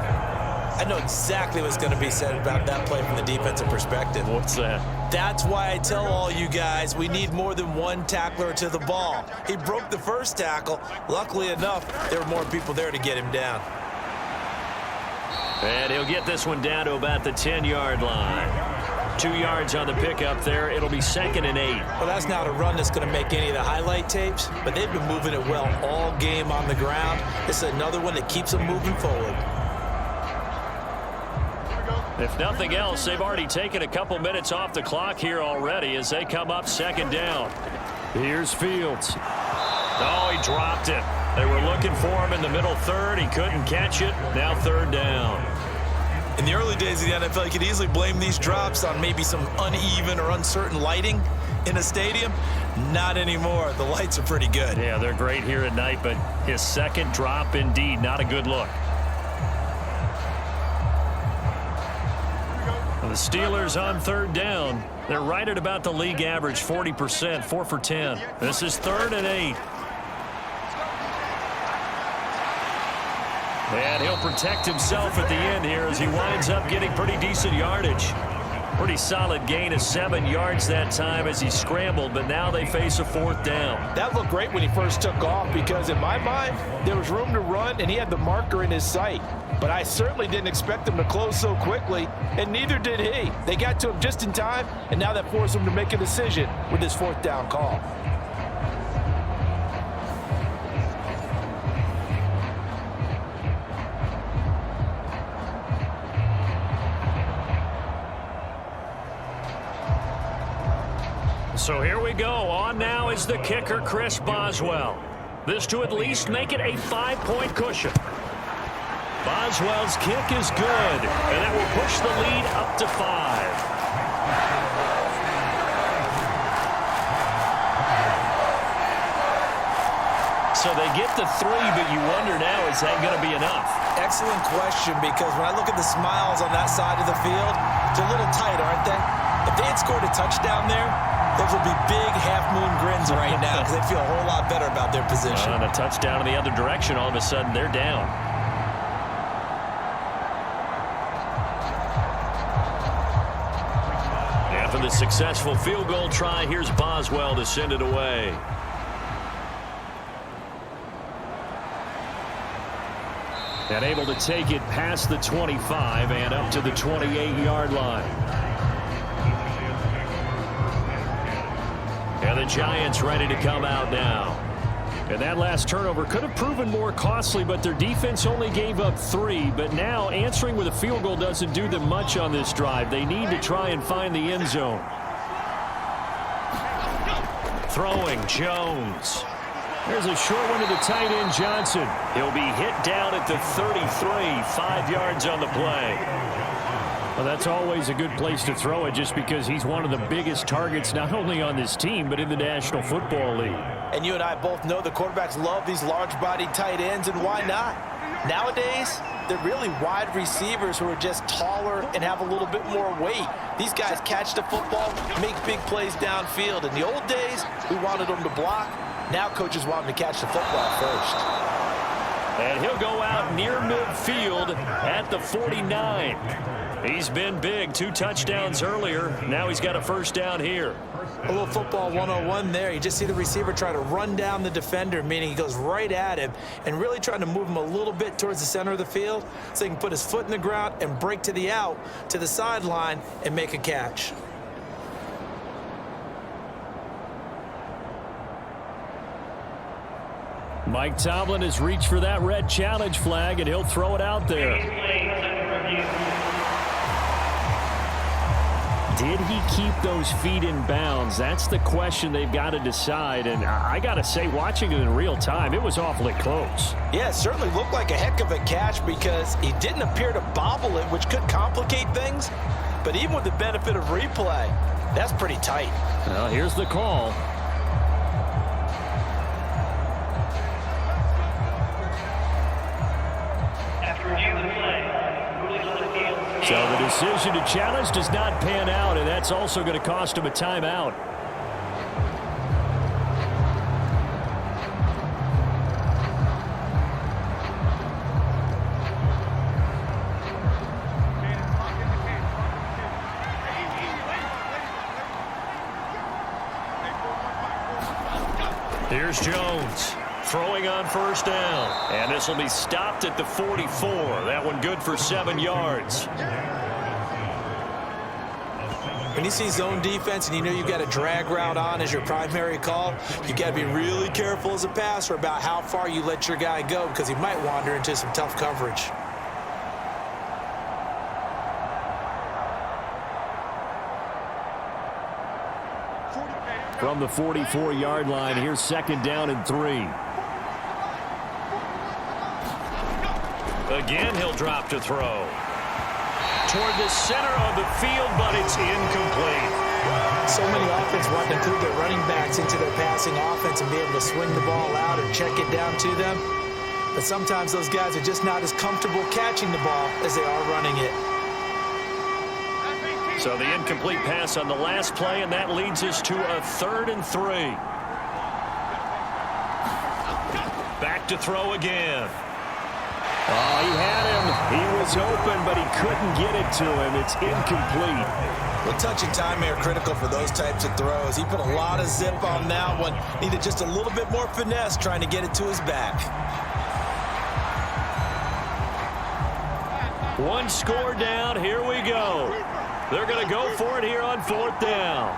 I know exactly what's going to be said about that play from the defensive perspective. What's that? That's why I tell all you guys we need more than one tackler to the ball. He broke the 1st tackle. Luckily enough, there were more people there to get him down. And he'll get this one down to about the 10-yard line. 2 yards on the pickup there. It'll be 2nd and 8. Well, that's not a run that's going to make any of the highlight tapes, but they've been moving it well all game on the ground. It's another one that keeps them moving forward. If nothing else, they've already taken a couple minutes off the clock here already as they come up 2nd down. Here's Fields. Oh, he dropped it. They were looking for him in the middle 3rd. He couldn't catch it. Now 3rd down. In the early days of the NFL, you could easily blame these drops on maybe some uneven or uncertain lighting in a stadium. Not anymore. The lights are pretty good. Yeah, they're great here at night, but his 2nd drop, indeed, not a good look. And the Steelers on 3rd down. They're right at about the league average, 40%, 4 for 10. This is 3rd and 8. And he'll protect himself at the end here as he winds up getting pretty decent yardage. Pretty solid gain of 7 yards that time as he scrambled, but now they face a 4th down. That looked great when he first took off because in my mind, there was room to run and he had the marker in his sight. But I certainly didn't expect him to close so quickly, and neither did he. They got to him just in time, and now that forced him to make a decision with his 4th down call. So here we go. On now is the kicker, Chris Boswell. This to at least make it a 5-point cushion. Boswell's kick is good, and that will push the lead up to 5. So they get the 3, but you wonder now, is that going to be enough? Excellent question, because when I look at the smiles on that side of the field, they're a little tight, aren't they? If they had scored a touchdown there, those would be big half-moon grins right now because they'd feel a whole lot better about their position. And a touchdown in the other direction, all of a sudden they're down. After the successful field goal try, here's Boswell to send it away. And able to take it past the 25 and up to the 28-yard line. And the Giants ready to come out now. And that last turnover could have proven more costly, but their defense only gave up 3. But now answering with a field goal doesn't do them much on this drive. They need to try and find the end zone. Throwing, Jones. There's a short one to the tight end, Johnson. He'll be hit down at the 33, 5 yards on the play. Well, that's always a good place to throw it just because he's one of the biggest targets not only on this team but in the National Football League. And you and I both know the quarterbacks love these large-bodied tight ends, and why not? Nowadays, they're really wide receivers who are just taller and have a little bit more weight. These guys catch the football, make big plays downfield. In the old days, we wanted them to block. Now coaches want him to catch the football first. And he'll go out near midfield at the 49. He's been big. 2 touchdowns earlier. Now he's got a first down here. A little football 101 there. You just see the receiver try to run down the defender, meaning he goes right at him and really trying to move him a little bit towards the center of the field so he can put his foot in the ground and break to the out, to the sideline, and make a catch. Mike Tomlin has reached for that red challenge flag, and he'll throw it out there. Did he keep those feet in bounds? That's the question they've got to decide. And I got to say, watching it in real time, it was awfully close. Yeah, it certainly looked like a heck of a catch because he didn't appear to bobble it, which could complicate things. But even with the benefit of replay, that's pretty tight. Well, here's the call. So the decision to challenge does not pan out, and that's also going to cost him a timeout. Here's Jones. Throwing on first down. And this will be stopped at the 44. That one good for 7 yards. When you see zone defense and you know you've got a drag route on as your primary call, you got to be really careful as a passer about how far you let your guy go because he might wander into some tough coverage. From the 44-yard line, here's 2nd down and 3. Again, he'll drop to throw. Toward the center of the field, but it's incomplete. So many offenses want to include their running backs into their passing offense and be able to swing the ball out or check it down to them. But sometimes those guys are just not as comfortable catching the ball as they are running it. So the incomplete pass on the last play, and that leads us to a 3rd and 3. Back to throw again. Oh, he had him. He was open, but he couldn't get it to him. It's incomplete. Well, touch and time are critical for those types of throws. He put a lot of zip on that one. Needed just a little bit more finesse trying to get it to his back. One score down. Here we go. They're going to go for it here on 4th down.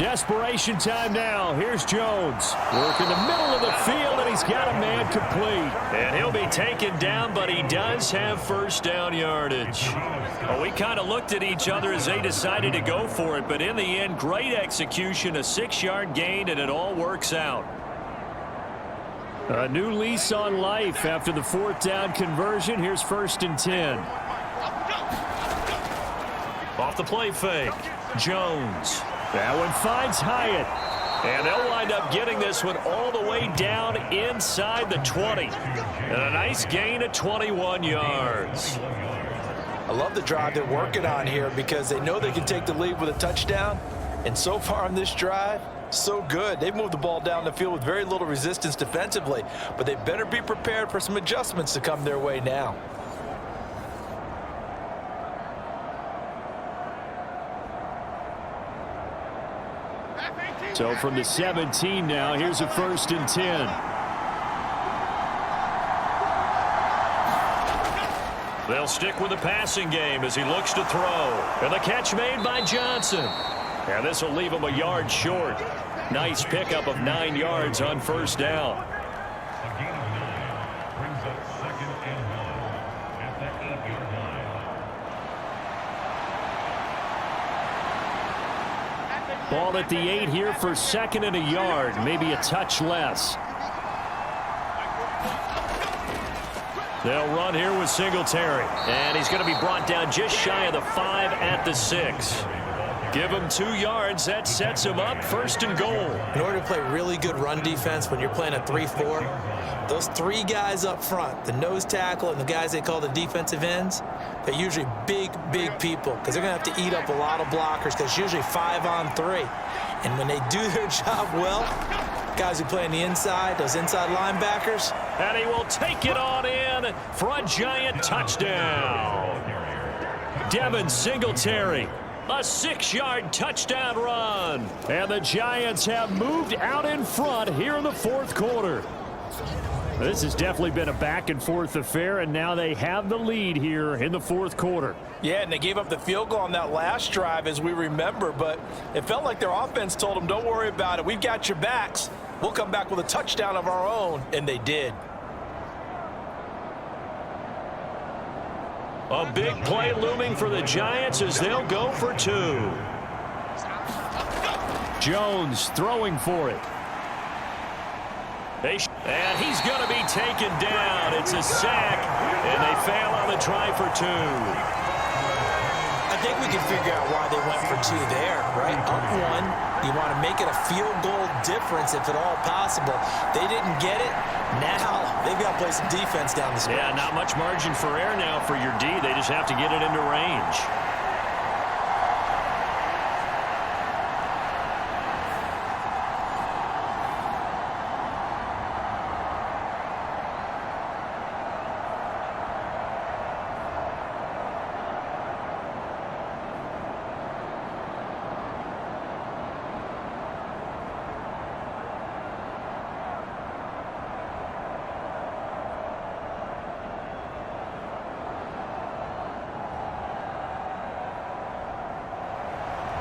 Desperation time now. Here's Jones. Work in the middle of the field, and he's got a man complete. And he'll be taken down, but he does have first down yardage. Well, we kind of looked at each other as they decided to go for it, but in the end, great execution, a 6-yard gain, and it all works out. A new lease on life after the 4th down conversion. Here's 1st and 10. Off the play fake. Jones. That one finds Hyatt. And they'll wind up getting this one all the way down inside the 20. And a nice gain of 21 yards. I love the drive they're working on here because they know they can take the lead with a touchdown. And so far on this drive, so good. They've moved the ball down the field with very little resistance defensively. But they better be prepared for some adjustments to come their way now. So from the 17 now, here's a 1st and 10. They'll stick with the passing game as he looks to throw. And the catch made by Johnson. And this will leave him a yard short. Nice pickup of 9 yards on 1st down. Ball at the 8 here for 2nd and a yard, maybe a touch less. They'll run here with Singletary. And he's going to be brought down just shy of the 5 at the 6. Give him 2 yards. That sets him up 1st and goal. In order to play really good run defense when you're playing a 3-4, those 3 guys up front, the nose tackle and the guys they call the defensive ends, they're usually big people because they're going to have to eat up a lot of blockers because it's usually 5-on-3. And when they do their job well, guys who play on the inside, those inside linebackers. And he will take it on in for a giant touchdown. Devin Singletary. A 6-yard touchdown run. And the Giants have moved out in front here in the 4th quarter. This has definitely been a back-and-forth affair, and now they have the lead here in the 4th quarter. Yeah, and they gave up the field goal on that last drive, as we remember, but it felt like their offense told them, don't worry about it. We've got your backs. We'll come back with a touchdown of our own, and they did. A big play looming for the Giants as they'll go for 2. Jones throwing for it. And he's going to be taken down. It's a sack, and they fail on the try for 2. I think we can figure out why they went for 2 there, right? Up 1, you want to make it a field goal difference if at all possible. They didn't get it. Now they've got to play some defense down the stretch. Yeah, not much margin for error now for your D. They just have to get it into range.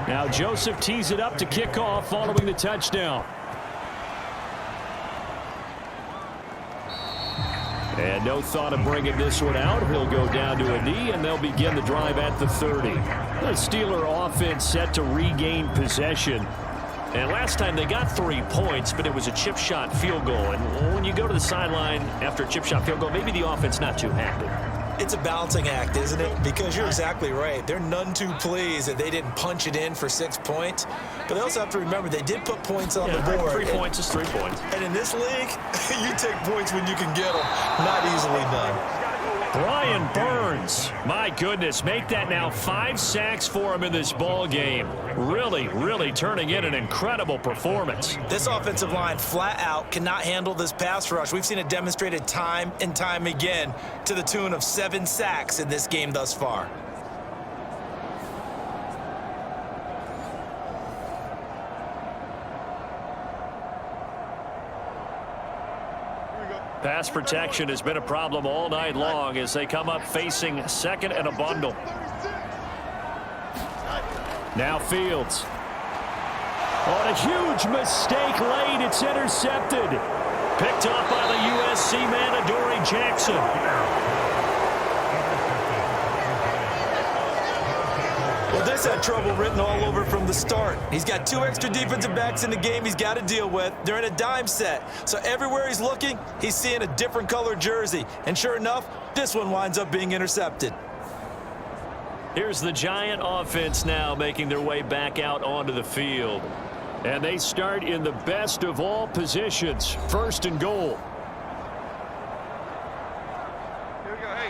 Now Joseph tees it up to kick off following the touchdown. And no thought of bringing this one out. He'll go down to a knee, and they'll begin the drive at the 30. The Steeler offense set to regain possession. And last time they got 3 points, but it was a chip shot field goal. And when you go to the sideline after a chip shot field goal, maybe the offense not too happy. It's a balancing act, isn't it? Because you're exactly right. They're none too pleased that they didn't punch it in for 6 points. But they also have to remember they did put points on the board. 3 points is 3 points. And in this league, you take points when you can get them. Not easily done. Brian Burns, my goodness, make that now 5 sacks for him in this ball game. Really turning in an incredible performance. This offensive line flat out cannot handle this pass rush. We've seen it demonstrated time and time again to the tune of 7 sacks in this game thus far. Pass protection has been a problem all night long as they come up facing 2nd and a bundle. Now Fields. On a huge mistake late, it's intercepted. Picked off by the USC man, Adoree Jackson. Well, this had trouble written all over from the start. He's got 2 extra defensive backs in the game he's got to deal with. They're in a dime set. So everywhere he's looking, he's seeing a different color jersey. And sure enough, this one winds up being intercepted. Here's the Giant offense now making their way back out onto the field. And they start in the best of all positions, 1st and goal.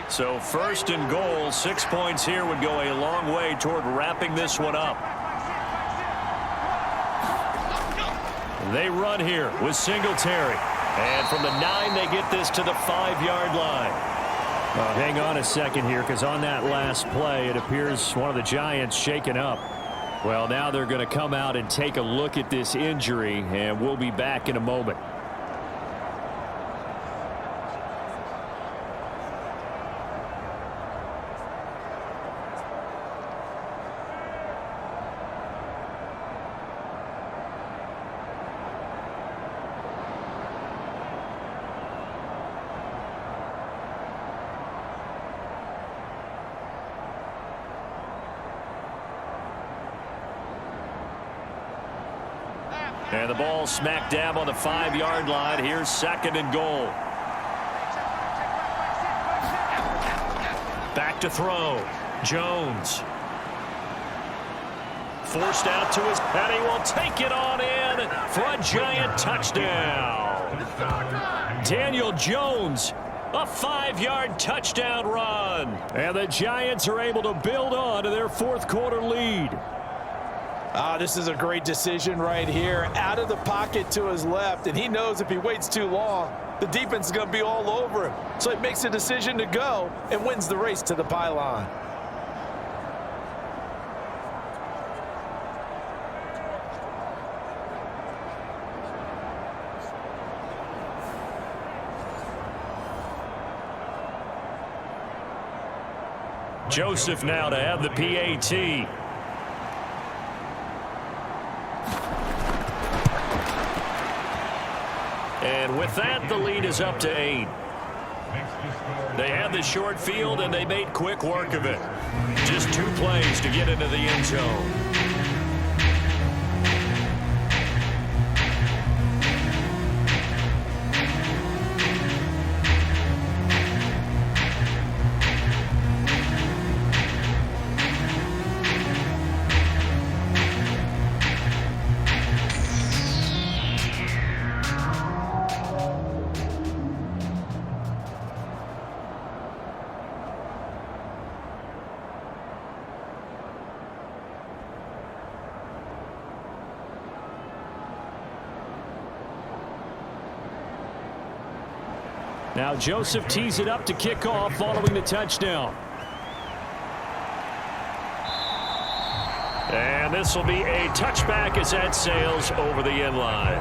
So 1st and goal, 6 points here would go a long way toward wrapping this one up. They run here with Singletary. And from the 9, they get this to the 5-yard line. Hang on a second here, because on that last play, it appears one of the Giants shaken up. Well, now they're going to come out and take a look at this injury, and we'll be back in a moment. And the ball smack dab on the 5-yard line. Here's 2nd and goal. Back to throw. Jones. Forced out to his, and he will take it on in for a Giant touchdown. Daniel Jones, a 5-yard touchdown run. And the Giants are able to build on to their 4th quarter lead. This is a great decision right here. Out of the pocket to his left, and he knows if he waits too long, the defense is going to be all over him. So he makes a decision to go and wins the race to the pylon. Joseph now to have the PAT. And with that, the lead is up to 8. They had the short field, and they made quick work of it. Just 2 plays to get into the end zone. Now Joseph tees it up to kick off following the touchdown. And this will be a touchback as that sails over the end line.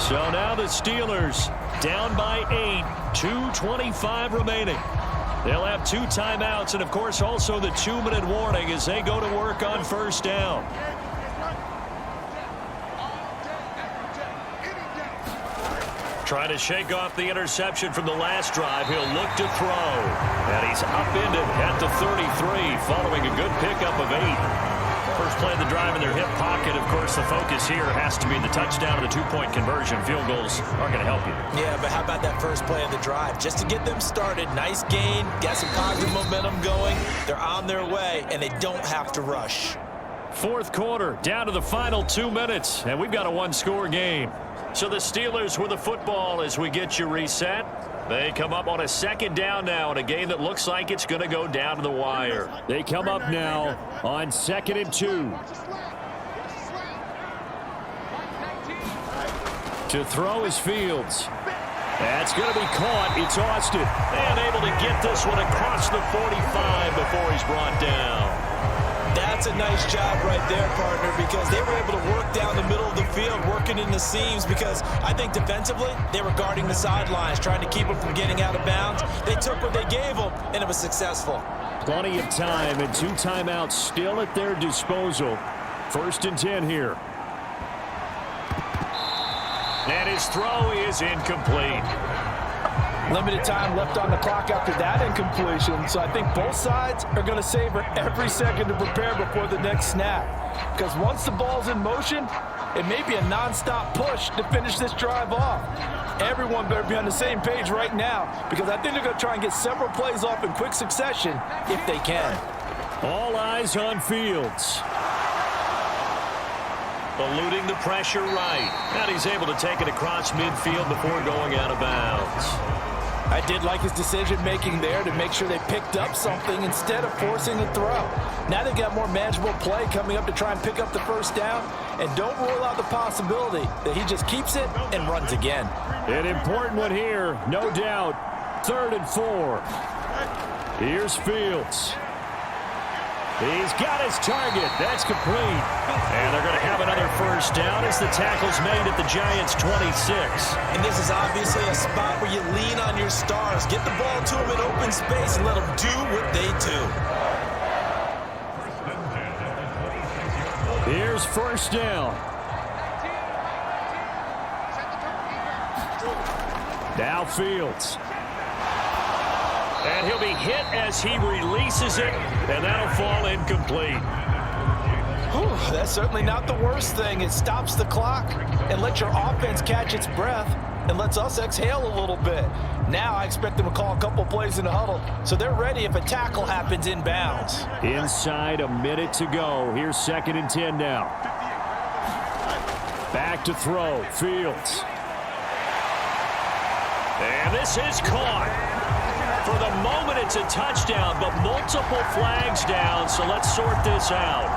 So now the Steelers down by 8, 2:25 remaining. They'll have 2 timeouts and, of course, also the 2-minute warning as they go to work on 1st down. Trying to shake off the interception from the last drive. He'll look to throw. And he's upended at the 33 following a good pickup of 8. First play of the drive in their hip pocket. Of course, the focus here has to be the touchdown and the 2-point conversion. Field goals are going to help you. Yeah, but how about that first play of the drive? Just to get them started. Nice gain. Got some positive momentum going. They're on their way, and they don't have to rush. 4th quarter, down to the final 2 minutes, and we've got a 1-score game. So the Steelers with the football as we get you reset. They come up on a 2nd down now in a game that looks like it's going to go down to the wire. They come up now on 2nd and 2. To throw is Fields. That's going to be caught. It's Austin. And able to get this one across the 45 before he's brought down. That's a nice job right there, partner, because they were able to work down the middle of the field, working in the seams, because I think defensively they were guarding the sidelines, trying to keep them from getting out of bounds. They took what they gave them, and it was successful. Plenty of time and 2 timeouts still at their disposal. 1st and 10 here. And his throw is incomplete. Limited time left on the clock after that incompletion, so I think both sides are going to savor every second to prepare before the next snap. Because once the ball's in motion, it may be a nonstop push to finish this drive off. Everyone better be on the same page right now, because I think they're going to try and get several plays off in quick succession if they can. All eyes on Fields. Eluding the pressure right. And he's able to take it across midfield before going out of bounds. I did like his decision-making there to make sure they picked up something instead of forcing the throw. Now they've got more manageable play coming up to try and pick up the first down, and don't rule out the possibility that he just keeps it and runs again. An important one here, no doubt. 3rd and 4. Here's Fields. He's got his target. That's complete. And they're going to have another first down as the tackle's made at the Giants' 26. And this is obviously a spot where you lean on your stars. Get the ball to them in open space and let them do what they do. Here's first down. Now Fields. And he'll be hit as he releases it, and that'll fall incomplete. Whew, that's certainly not the worst thing. It stops the clock and lets your offense catch its breath and lets us exhale a little bit. Now I expect them to call a couple plays in the huddle, so they're ready if a tackle happens inbounds. Inside a minute to go. Here's 2nd and 10 now. Back to throw. Fields. And this is caught. For the moment, it's a touchdown, but multiple flags down, so let's sort this out.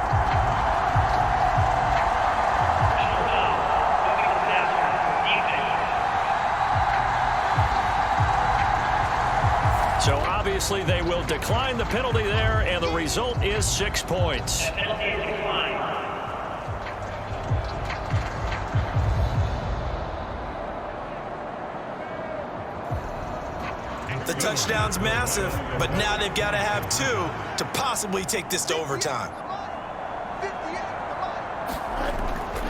So obviously they will decline the penalty there, and the result is 6 points. The touchdown's massive, but now they've got to have 2 to possibly take this to overtime.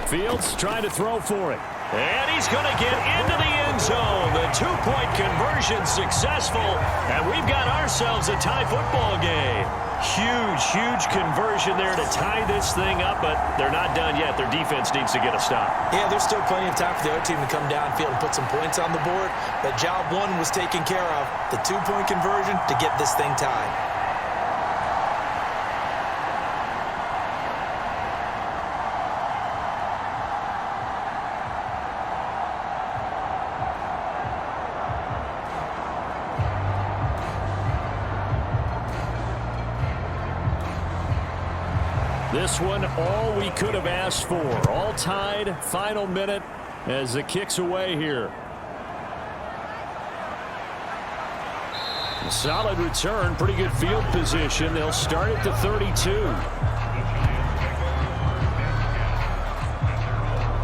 Fields trying to throw for it. And he's going to get into the end zone. The 2-point conversion successful, and we've got ourselves a tie football game. Huge conversion there to tie this thing up, but they're not done yet. Their defense needs to get a stop. Yeah, there's still plenty of time for the other team to come downfield and put some points on the board, but job 1 was taken care of. The 2-point conversion to get this thing tied. This one, all we could have asked for. All tied, final minute as the kick's away here. A solid return, pretty good field position. They'll start at the 32.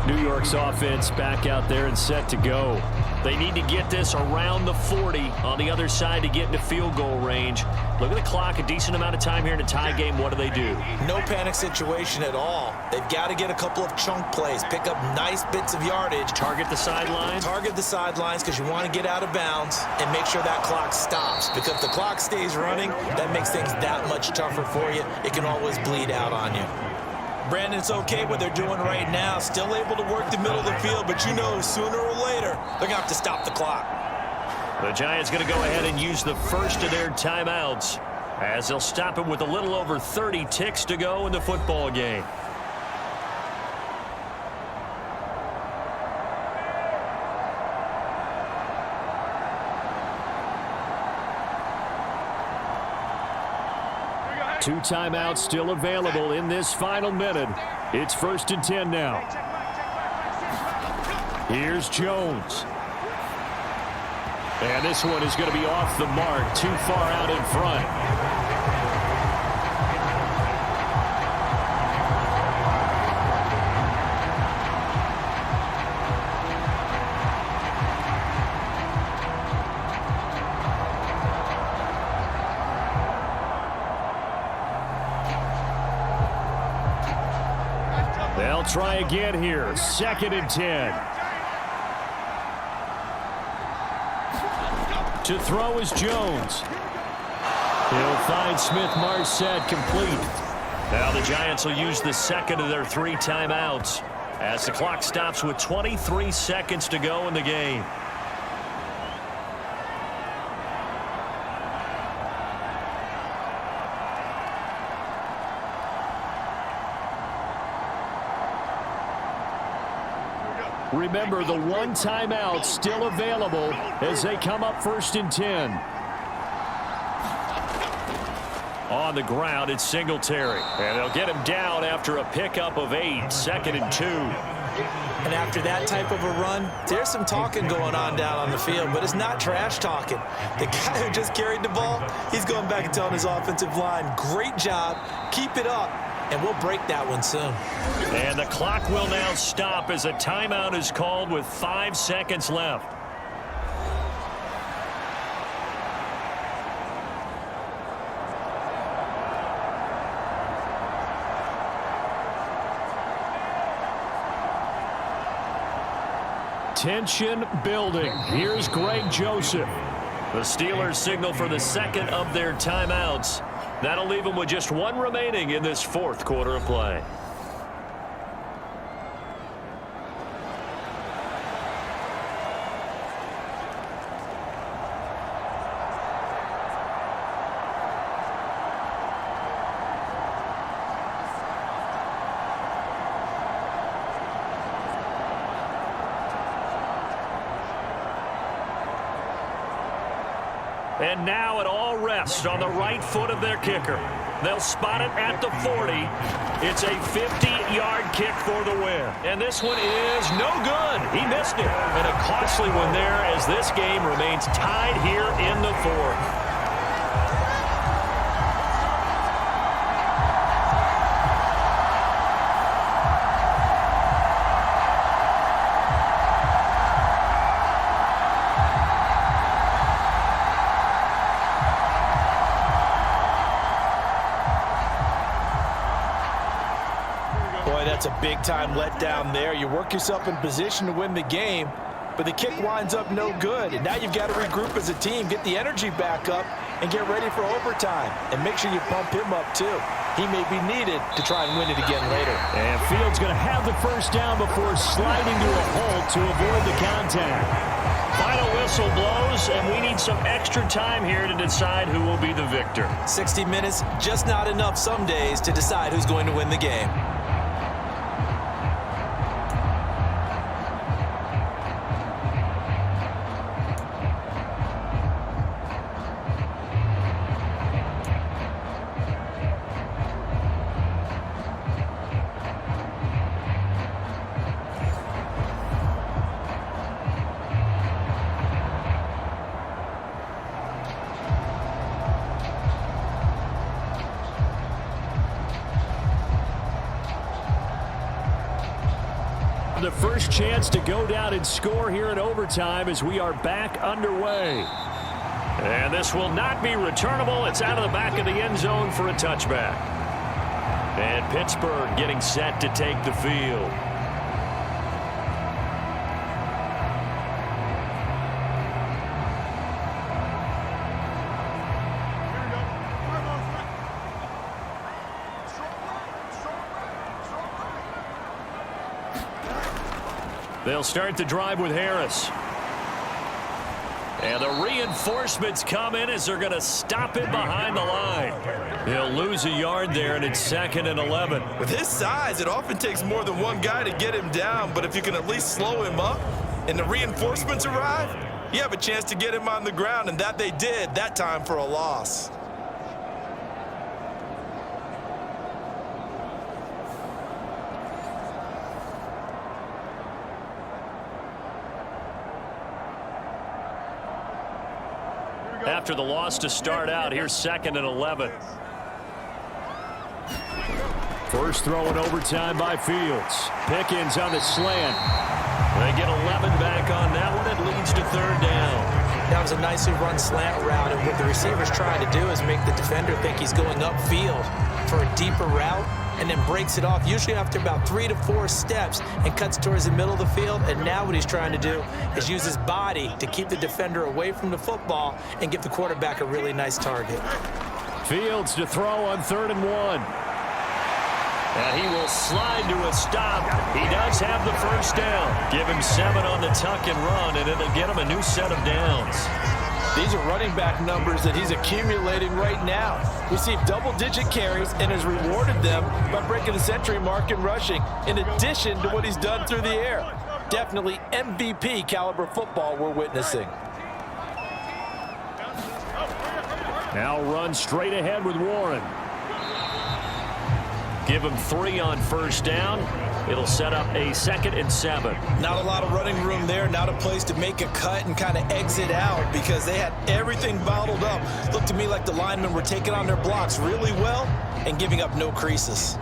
New York's offense back out there and set to go. They need to get this around the 40 on the other side to get into field goal range. Look at the clock, a decent amount of time here in a tie game. What do? No panic situation at all. They've got to get a couple of chunk plays, pick up nice bits of yardage. Target the sidelines? Target the sidelines because you want to get out of bounds and make sure that clock stops. Because if the clock stays running, that makes things that much tougher for you. It can always bleed out on you. Brandon, it's okay what they're doing right now. Still able to work the middle of the field, but you know sooner or later they're going to have to stop the clock. The Giants going to go ahead and use the first of their timeouts as they'll stop it with a little over 30 ticks to go in the football game. Two timeouts still available in this final minute. It's 1st and 10 now. Here's Jones. And this one is going to be off the mark, too far out in front. They'll try again here. 2nd and 10. To throw is Jones. He'll find Smith-Marsette complete. Now the Giants will use the second of their 3 timeouts as the clock stops with 23 seconds to go in the game. Remember, the 1 timeout still available as they come up 1st and 10. On the ground, it's Singletary. And they'll get him down after a pickup of 8, 2nd and 2. And after that type of a run, there's some talking going on down on the field, but it's not trash talking. The guy who just carried the ball, he's going back and telling his offensive line, great job, keep it up, and we'll break that one soon. And the clock will now stop as a timeout is called with 5 seconds left. Tension building. Here's Greg Joseph. The Steelers signal for the second of their timeouts. That'll leave them with just 1 remaining in this 4th quarter of play. And now it all rests on the right foot of their kicker. They'll spot it at the 40. It's a 50-yard kick for the win. And this one is no good. He missed it. And a costly one there as this game remains tied here in the 4th. That's a big-time letdown there. You work yourself in position to win the game, but the kick winds up no good. And now you've got to regroup as a team, get the energy back up, and get ready for overtime. And make sure you pump him up, too. He may be needed to try and win it again later. And Fields going to have the first down before sliding to a halt to avoid the contact. Final whistle blows, and we need some extra time here to decide who will be the victor. 60 minutes, just not enough some days to decide who's going to win the game. The first chance to go down and score here in overtime as we are back underway. And this will not be returnable. It's out of the back of the end zone for a touchback. And Pittsburgh getting set to take the field. They'll start the drive with Harris. And the reinforcements come in as they're going to stop it behind the line. He'll lose a yard there, and it's 2nd and 11. With his size, it often takes more than one guy to get him down, but if you can at least slow him up and the reinforcements arrive, you have a chance to get him on the ground, and that they did that time for a loss. After the loss to start out, here's 2nd and 11. First throw in overtime by Fields. Pickens on the slant. They get 11 back on that one. It leads to 3rd down. That was a nicely run slant route, and what the receiver's trying to do is make the defender think he's going upfield for a deeper route. and then breaks it off, usually after about 3 to 4 steps, and cuts towards the middle of the field. And now what he's trying to do is use his body to keep the defender away from the football and give the quarterback a really nice target. Fields to throw on 3rd and 1. And he will slide to a stop. He does have the first down. Give him 7 on the tuck and run, and it'll get him a new set of downs. These are running back numbers that he's accumulating right now. Received double-digit carries and has rewarded them by breaking the century mark in rushing, in addition to what he's done through the air. Definitely MVP caliber football we're witnessing. Now run straight ahead with Warren. Give him 3 on first down. It'll set up a 2nd and 7. Not a lot of running room there. Not a place to make a cut and kind of exit out because they had everything bottled up. Looked to me like the linemen were taking on their blocks really well and giving up no creases.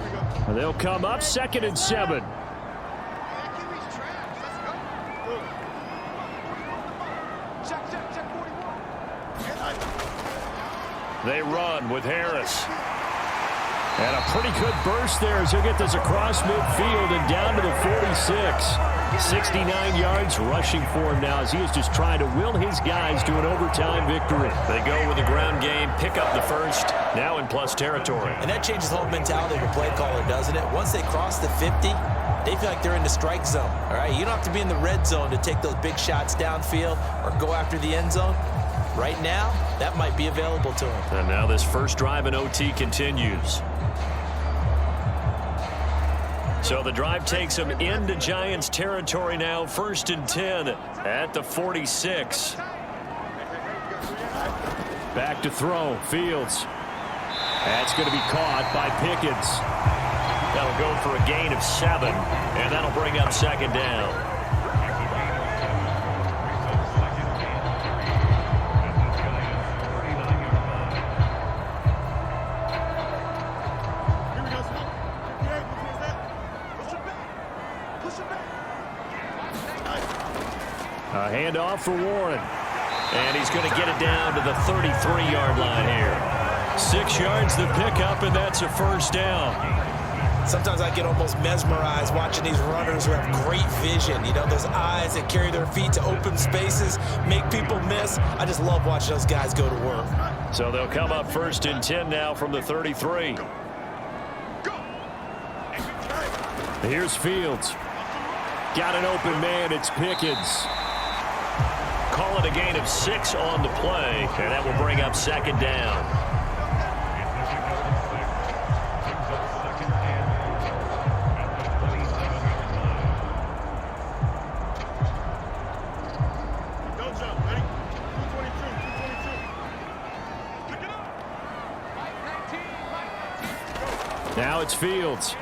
They'll come up 2nd and 7. They run with Harris. And a pretty good burst there as he'll get this across midfield and down to the 46. 69 yards rushing for him now as he is just trying to will his guys to an overtime victory. They go with the ground game, pick up the first, now in plus territory. And that changes the whole mentality of a play caller, doesn't it? Once they cross the 50, they feel like they're in the strike zone. All right, you don't have to be in the red zone to take those big shots downfield or go after the end zone. Right now, that might be available to him. And now this first drive in OT continues. So the drive takes him into Giants territory now, 1st and 10 at the 46. Back to throw, Fields. That's going to be caught by Pickens. That'll go for a gain of 7, and that'll bring up 2nd down. A handoff for Warren. And he's going to get it down to the 33-yard line here. 6 yards to pick up, and that's a first down. Sometimes I get almost mesmerized watching these runners who have great vision. You know, those eyes that carry their feet to open spaces, make people miss. I just love watching those guys go to work. So they'll come up 1st and 10 now from the 33. Here's Fields. Got an open man. It's Pickens. Call it a gain of 6 on the play, and that will bring up 2nd down. Now it's Fields.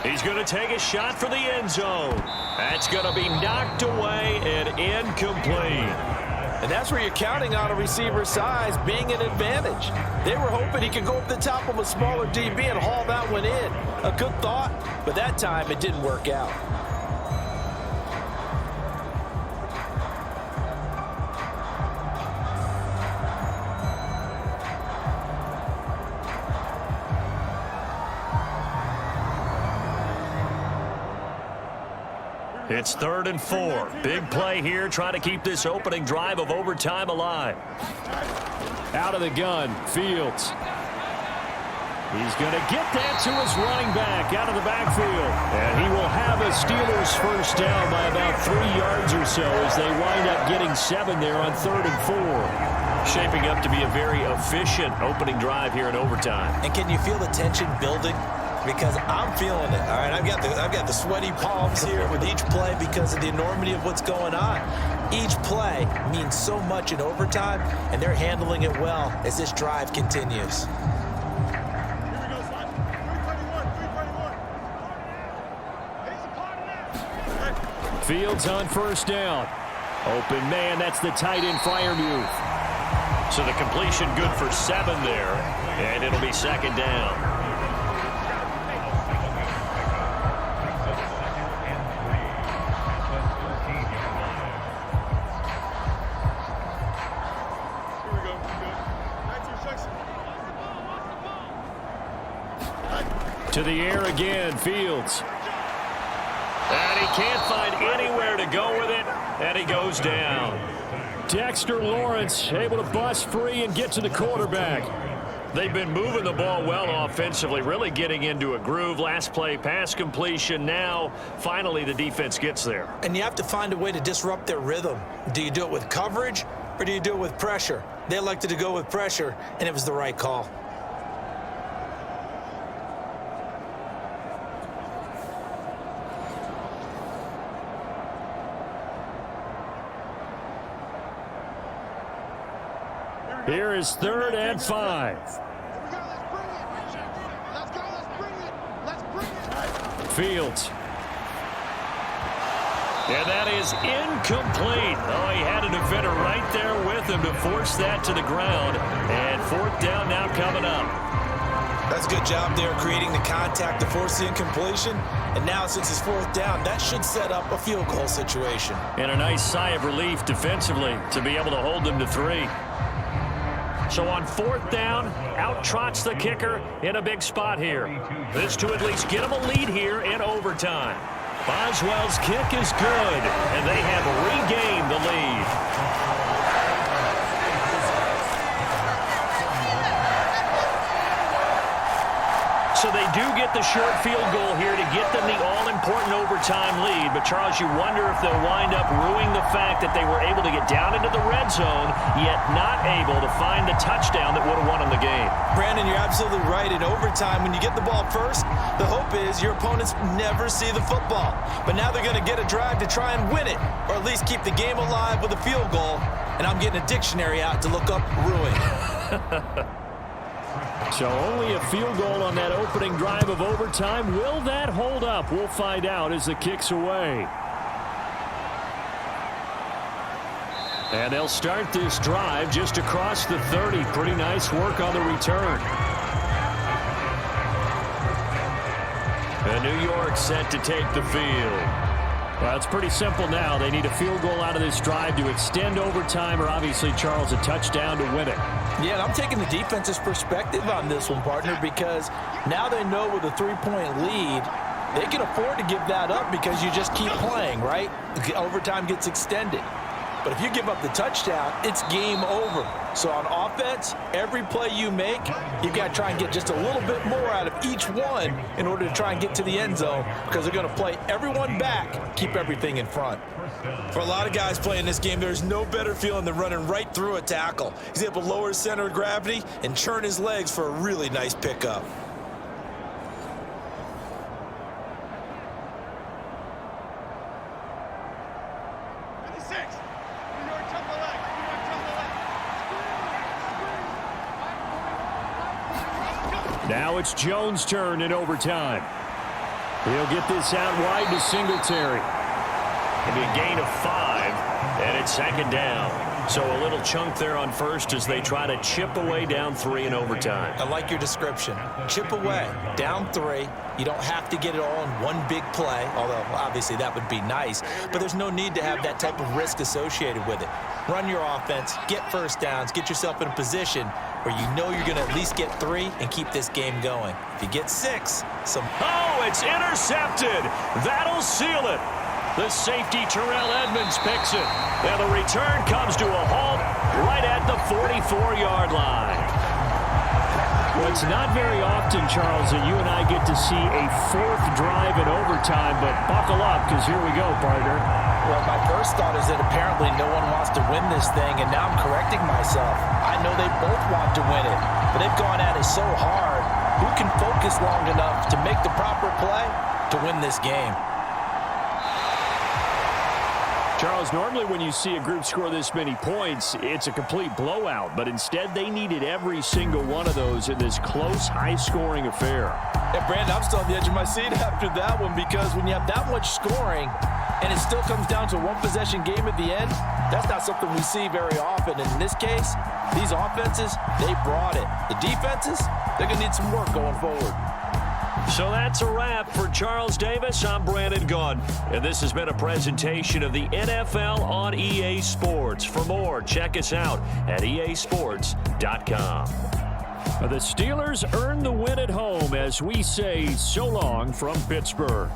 He's going to take a shot for the end zone. That's going to be knocked away and incomplete. And that's where you're counting on a receiver's size being an advantage. They were hoping he could go up the top of a smaller DB and haul that one in. A good thought, but that time it didn't work out. It's 3rd and 4. Big play here, trying to keep this opening drive of overtime alive. Out of the gun, Fields. He's going to get that to his running back out of the backfield. And he will have a Steelers first down by about 3 yards or so as they wind up getting 7 there on 3rd and 4. Shaping up to be a very efficient opening drive here in overtime. And can you feel the tension building? Because I'm feeling it. All right, I've got the sweaty palms here with each play because of the enormity of what's going on. Each play means so much in overtime, and they're handling it well as this drive continues. Fields on first down. Open man, that's the tight end Freiermuth. So the completion good for 7 there, and it'll be 2nd down. To the air again, Fields. And he can't find anywhere to go with it, and he goes down. Dexter Lawrence able to bust free and get to the quarterback. They've been moving the ball well offensively, really getting into a groove. Last play, pass completion. Now, finally, the defense gets there. And you have to find a way to disrupt their rhythm. Do you do it with coverage, or do you do it with pressure? They elected to go with pressure, and it was the right call. Here is 3rd and 5. Fields. And that is incomplete. Oh, he had a defender right there with him to force that to the ground. And 4th down now coming up. That's a good job there creating the contact to force the incompletion. And now since it's 4th down, that should set up a field goal situation. And a nice sigh of relief defensively to be able to hold them to 3. So on 4th down, out trots the kicker in a big spot here. This to at least get him a lead here in overtime. Boswell's kick is good, and they have regained the lead. So they do get the short field goal here to get them the all-important overtime lead. But, Charles, you wonder if they'll wind up ruining the fact that they were able to get down into the red zone, yet not able to find the touchdown that would have won them the game. Brandon, you're absolutely right. In overtime, when you get the ball first, the hope is your opponents never see the football. But now they're going to get a drive to try and win it, or at least keep the game alive with a field goal. And I'm getting a dictionary out to look up ruin. So only a field goal on that opening drive of overtime. Will that hold up? We'll find out as the kick's away. And they'll start this drive just across the 30. Pretty nice work on the return. And New York set to take the field. Well, it's pretty simple now. They need a field goal out of this drive to extend overtime, or obviously, Charles, a touchdown to win it. Yeah, and I'm taking the defense's perspective on this one, partner, because now they know with a 3-point lead, they can afford to give that up because you just keep playing, right? Overtime gets extended. But if you give up the touchdown, it's game over. So on offense, every play you make, you've got to try and get just a little bit more out of each one in order to try and get to the end zone, because they're going to play everyone back, keep everything in front. For a lot of guys playing this game, there's no better feeling than running right through a tackle. He's able to lower his center of gravity and churn his legs for a really nice pickup. Now it's Jones' turn in overtime. He'll get this out wide to Singletary. It'll be a gain of 5, and it's 2nd down. So a little chunk there on first as they try to chip away down 3 in overtime. I like your description. Chip away, down 3. You don't have to get it all in one big play, although obviously that would be nice. But there's no need to have that type of risk associated with it. Run your offense, get first downs, get yourself in a position where you know you're going to at least get 3 and keep this game going. If you get 6, Oh, it's intercepted. That'll seal it. The safety, Terrell Edmonds, picks it. And the return comes to a halt right at the 44-yard line. Well, it's not very often, Charles, that you and I get to see a 4th drive in overtime, but buckle up, because here we go, partner. Well, my first thought is that apparently no one wants to win this thing, and now I'm correcting myself. I know they both want to win it, but they've gone at it so hard. Who can focus long enough to make the proper play to win this game? Charles, normally when you see a group score this many points, it's a complete blowout. But instead, they needed every single one of those in this close, high-scoring affair. Yeah, Brandon, I'm still on the edge of my seat after that one, because when you have that much scoring and it still comes down to a one-possession game at the end, that's not something we see very often. And in this case, these offenses, they brought it. The defenses, they're going to need some work going forward. So that's a wrap for Charles Davis. I'm Brandon Gunn, and this has been a presentation of the NFL on EA Sports. For more, check us out at easports.com. The Steelers earn the win at home as we say so long from Pittsburgh.